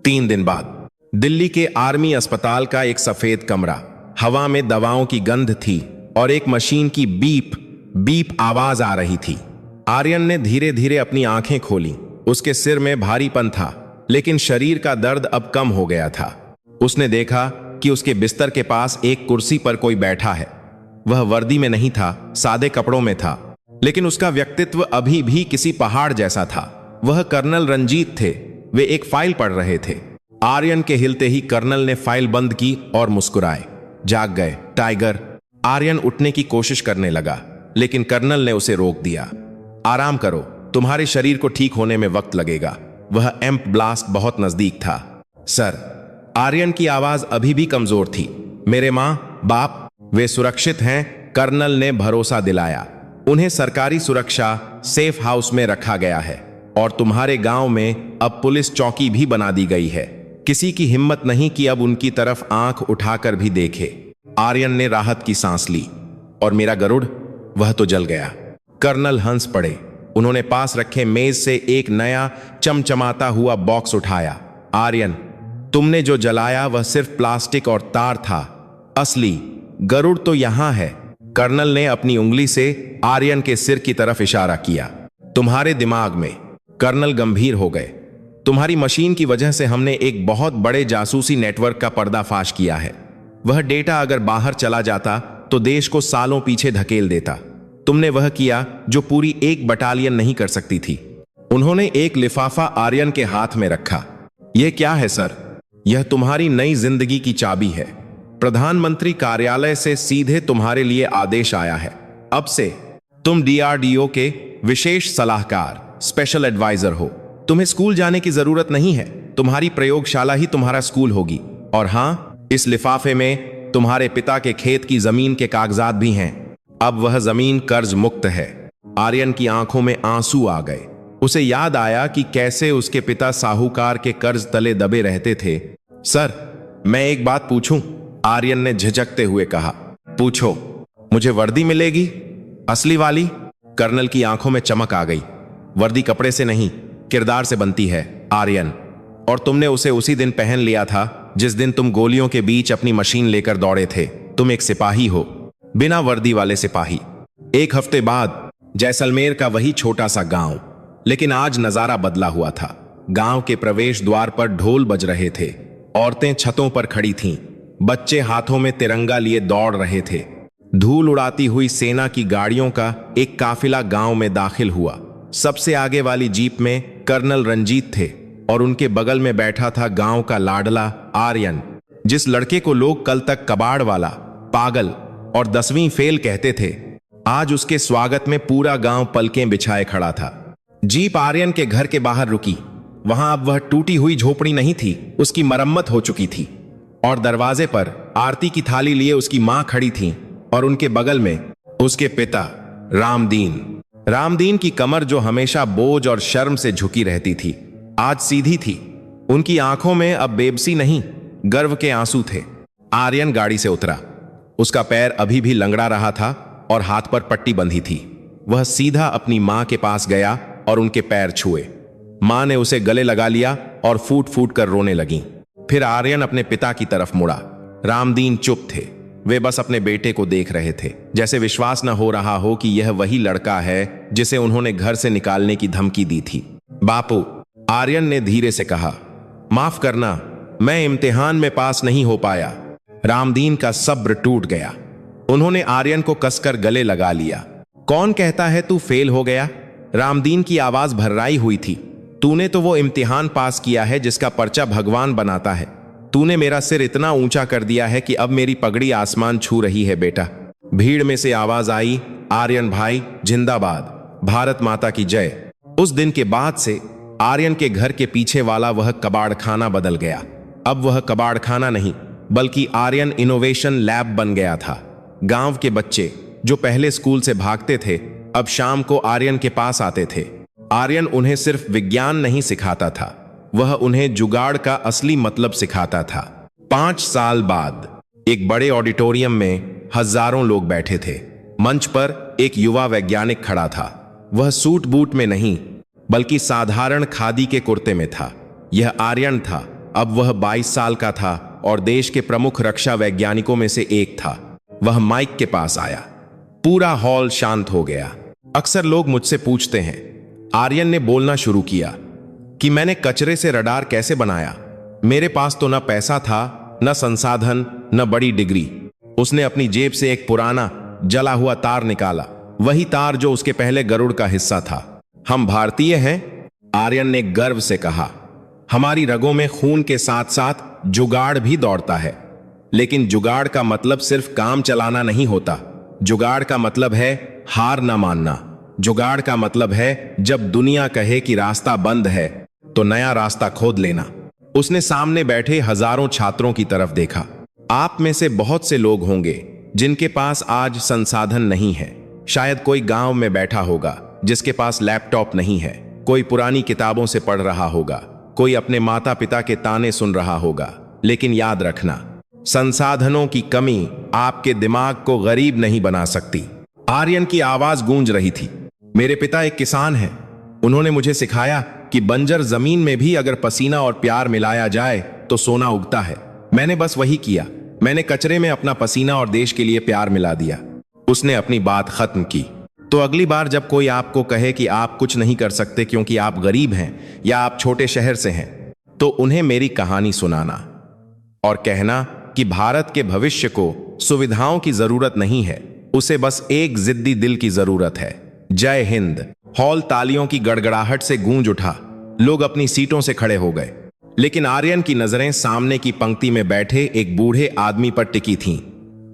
3 दिन बाद दिल्ली के आर्मी अस्पताल का एक सफेद कमरा, हवा में दवाओं की गंध थी और एक मशीन की बीप बीप आवाज आ रही थी। आर्यन ने धीरे धीरे अपनी आंखें खोली। उसके सिर में भारीपन था, लेकिन शरीर का दर्द अब कम हो गया था। उसने देखा कि उसके बिस्तर के पास एक कुर्सी पर कोई बैठा है। वह वर्दी में नहीं था, सादे कपड़ों में था, लेकिन उसका व्यक्तित्व अभी भी किसी पहाड़ जैसा था। वह कर्नल रंजीत थे। वे एक फाइल पढ़ रहे थे। आर्यन के हिलते ही कर्नल ने फाइल बंद की और मुस्कुराए। जाग गए टाइगर। आर्यन उठने की कोशिश करने लगा, लेकिन कर्नल ने उसे रोक दिया। आराम करो, तुम्हारे शरीर को ठीक होने में वक्त लगेगा। वह एम्प ब्लास्ट बहुत नजदीक था। सर, आर्यन की आवाज अभी भी कमजोर थी। मेरे मां बाप, वे सुरक्षित हैं, कर्नल ने भरोसा दिलाया। उन्हें सरकारी सुरक्षा सेफ हाउस में रखा गया है और तुम्हारे गांव में अब पुलिस चौकी भी बना दी गई है। किसी की हिम्मत नहीं कि अब उनकी तरफ आंख उठाकर भी देखे। आर्यन ने राहत की सांस ली। और मेरा गरुड़, वह तो जल गया। कर्नल हंस पड़े। उन्होंने पास रखे मेज से एक नया चमचमाता हुआ बॉक्स उठाया। आर्यन, तुमने जो जलाया वह सिर्फ प्लास्टिक और तार था। असली गरुड़ तो यहां है। कर्नल ने अपनी उंगली से आर्यन के सिर की तरफ इशारा किया। तुम्हारे दिमाग में। कर्नल गंभीर हो गए। तुम्हारी मशीन की वजह से हमने एक बहुत बड़े जासूसी नेटवर्क का पर्दाफाश किया है। वह डेटा अगर बाहर चला जाता तो देश को सालों पीछे धकेल देता। तुमने वह किया जो पूरी एक बटालियन नहीं कर सकती थी। उन्होंने एक लिफाफा आर्यन के हाथ में रखा। यह क्या है सर? यह तुम्हारी नई जिंदगी की चाबी है। प्रधानमंत्री कार्यालय से सीधे तुम्हारे लिए आदेश आया है। अब से तुम डीआरडीओ के विशेष सलाहकार, स्पेशल एडवाइजर हो। तुम्हें स्कूल जाने की जरूरत नहीं है। तुम्हारी प्रयोगशाला ही तुम्हारा स्कूल होगी। और हां, इस लिफाफे में तुम्हारे पिता के खेत की जमीन के कागजात भी हैं। अब वह जमीन कर्ज मुक्त है। आर्यन की आंखों में आंसू आ गए। उसे याद आया कि कैसे उसके पिता साहूकार के कर्ज तले दबे रहते थे। सर, मैं एक बात पूछूं? आर्यन ने झिझकते हुए कहा। पूछो। मुझे वर्दी मिलेगी? असली वाली? कर्नल की आंखों में चमक आ गई। वर्दी कपड़े से नहीं, किरदार से बनती है आर्यन। और तुमने उसे उसी दिन पहन लिया था जिस दिन तुम गोलियों के बीच अपनी मशीन लेकर दौड़े थे। तुम एक सिपाही हो, बिना वर्दी वाले सिपाही। 1 हफ्ते बाद जैसलमेर का वही छोटा सा गांव। लेकिन आज नजारा बदला हुआ था। गांव के प्रवेश द्वार पर ढोल बज रहे थे। औरतें छतों पर खड़ी थीं। बच्चे हाथों में तिरंगा लिए दौड़ रहे थे। धूल उड़ाती हुई सेना की गाड़ियों का एक काफिला गांव में दाखिल हुआ। सबसे आगे वाली जीप में कर्नल रंजीत थे और उनके बगल में बैठा था गांव का लाडला आर्यन, जिस लड़के को लोग कल तक कबाड़ वाला, पागल और 10वीं फेल कहते थे। आज उसके स्वागत में पूरा गांव पलकें बिछाए खड़ा था। जीप आर्यन के घर के बाहर रुकी। वहां अब वह टूटी हुई झोपड़ी नहीं थी, उसकी मरम्मत हो चुकी थी। और दरवाजे पर आरती की थाली लिए उसकी मां खड़ी थी और उनके बगल में उसके पिता रामदीन। रामदीन की कमर, जो हमेशा बोझ और शर्म से झुकी रहती थी, आज सीधी थी। उनकी आंखों में अब बेबसी नहीं, गर्व के आंसू थे। आर्यन गाड़ी से उतरा। उसका पैर अभी भी लंगड़ा रहा था और हाथ पर पट्टी बंधी थी। वह सीधा अपनी मां के पास गया और उनके पैर छुए। मां ने उसे गले लगा लिया और फूट फूट कर रोने लगी। फिर आर्यन अपने पिता की तरफ मुड़ा। रामदीन चुप थे। वे बस अपने बेटे को देख रहे थे, जैसे विश्वास न हो रहा हो कि यह वही लड़का है जिसे उन्होंने घर से निकालने की धमकी दी थी। बापू, आर्यन ने धीरे से कहा, माफ करना, मैं इम्तिहान में पास नहीं हो पाया। रामदीन का सब्र टूट गया। उन्होंने आर्यन को कसकर गले लगा लिया। कौन कहता है तू फेल हो गया? रामदीन की आवाज भर्राई हुई थी। तूने तो वो इम्तिहान पास किया है जिसका पर्चा भगवान बनाता है। तूने मेरा सिर इतना ऊंचा कर दिया है कि अब मेरी पगड़ी आसमान छू रही है बेटा। भीड़ में से आवाज आई, आर्यन भाई जिंदाबाद, भारत माता की जय। उस दिन के बाद से आर्यन के घर के पीछे वाला वह कबाड़खाना बदल गया। अब वह कबाड़खाना नहीं बल्कि आर्यन इनोवेशन लैब बन गया था। गांव के बच्चे जो पहले स्कूल से भागते थे अब शाम को आर्यन के पास आते थे। आर्यन उन्हें सिर्फ विज्ञान नहीं सिखाता था, वह उन्हें जुगाड़ का असली मतलब सिखाता था। 5 साल बाद एक बड़े ऑडिटोरियम में हजारों लोग बैठे थे। मंच पर एक युवा वैज्ञानिक खड़ा था। वह सूट बूट में नहीं बल्कि साधारण खादी के कुर्ते में था। यह आर्यन था। अब वह 22 साल का था और देश के प्रमुख रक्षा वैज्ञानिकों में से एक था। वह माइक के पास आया। पूरा हॉल शांत हो गया। अक्सर लोग मुझसे पूछते हैं, आर्यन ने बोलना शुरू किया, कि मैंने कचरे से रडार कैसे बनाया। मेरे पास तो न पैसा था, न संसाधन, न बड़ी डिग्री। उसने अपनी जेब से एक पुराना जला हुआ तार निकाला, वही तार जो उसके पहले गरुड़ का हिस्सा था। हम भारतीय हैं, आर्यन ने गर्व से कहा। हमारी रगों में खून के साथ साथ जुगाड़ भी दौड़ता है। लेकिन जुगाड़ का मतलब सिर्फ काम चलाना नहीं होता। जुगाड़ का मतलब है हार ना मानना। जुगाड़ का मतलब है जब दुनिया कहे कि रास्ता बंद है तो नया रास्ता खोद लेना। उसने सामने बैठे हजारों छात्रों की तरफ देखा। आप में से बहुत से लोग होंगे जिनके पास आज संसाधन नहीं है। शायद कोई गांव में बैठा होगा जिसके पास लैपटॉप नहीं है। कोई पुरानी किताबों से पढ़ रहा होगा। कोई अपने माता पिता के ताने सुन रहा होगा। लेकिन याद रखना, संसाधनों की कमी आपके दिमाग को गरीब नहीं बना सकती। आर्यन की आवाज गूंज रही थी। मेरे पिता एक किसान हैं। उन्होंने मुझे सिखाया कि बंजर जमीन में भी अगर पसीना और प्यार मिलाया जाए तो सोना उगता है। मैंने बस वही किया। मैंने कचरे में अपना पसीना और देश के लिए प्यार मिला दिया। उसने अपनी बात खत्म की। तो अगली बार जब कोई आपको कहे कि आप कुछ नहीं कर सकते क्योंकि आप गरीब हैं या आप छोटे शहर से हैं, तो उन्हें मेरी कहानी सुनाना और कहना कि भारत के भविष्य को सुविधाओं की जरूरत नहीं है, उसे बस एक जिद्दी दिल की जरूरत है। जय हिंद। हॉल तालियों की गड़गड़ाहट से गूंज उठा। लोग अपनी सीटों से खड़े हो गए। लेकिन आर्यन की नजरें सामने की पंक्ति में बैठे एक बूढ़े आदमी पर टिकी थीं।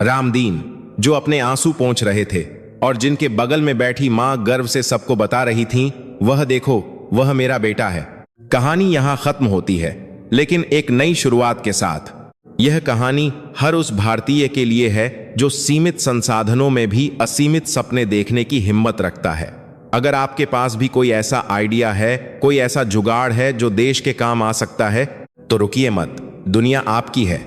रामदीन, जो अपने आंसू पोंछ रहे थे और जिनके बगल में बैठी मां गर्व से सबको बता रही थीं, वह देखो, वह मेरा बेटा है। कहानी यहां खत्म होती है, लेकिन एक नई शुरुआत के साथ। यह कहानी हर उस भारतीय के लिए है जो सीमित संसाधनों में भी असीमित सपने देखने की हिम्मत रखता है। अगर आपके पास भी कोई ऐसा आइडिया है, कोई ऐसा जुगाड़ है जो देश के काम आ सकता है, तो रुकिए मत, दुनिया आपकी है।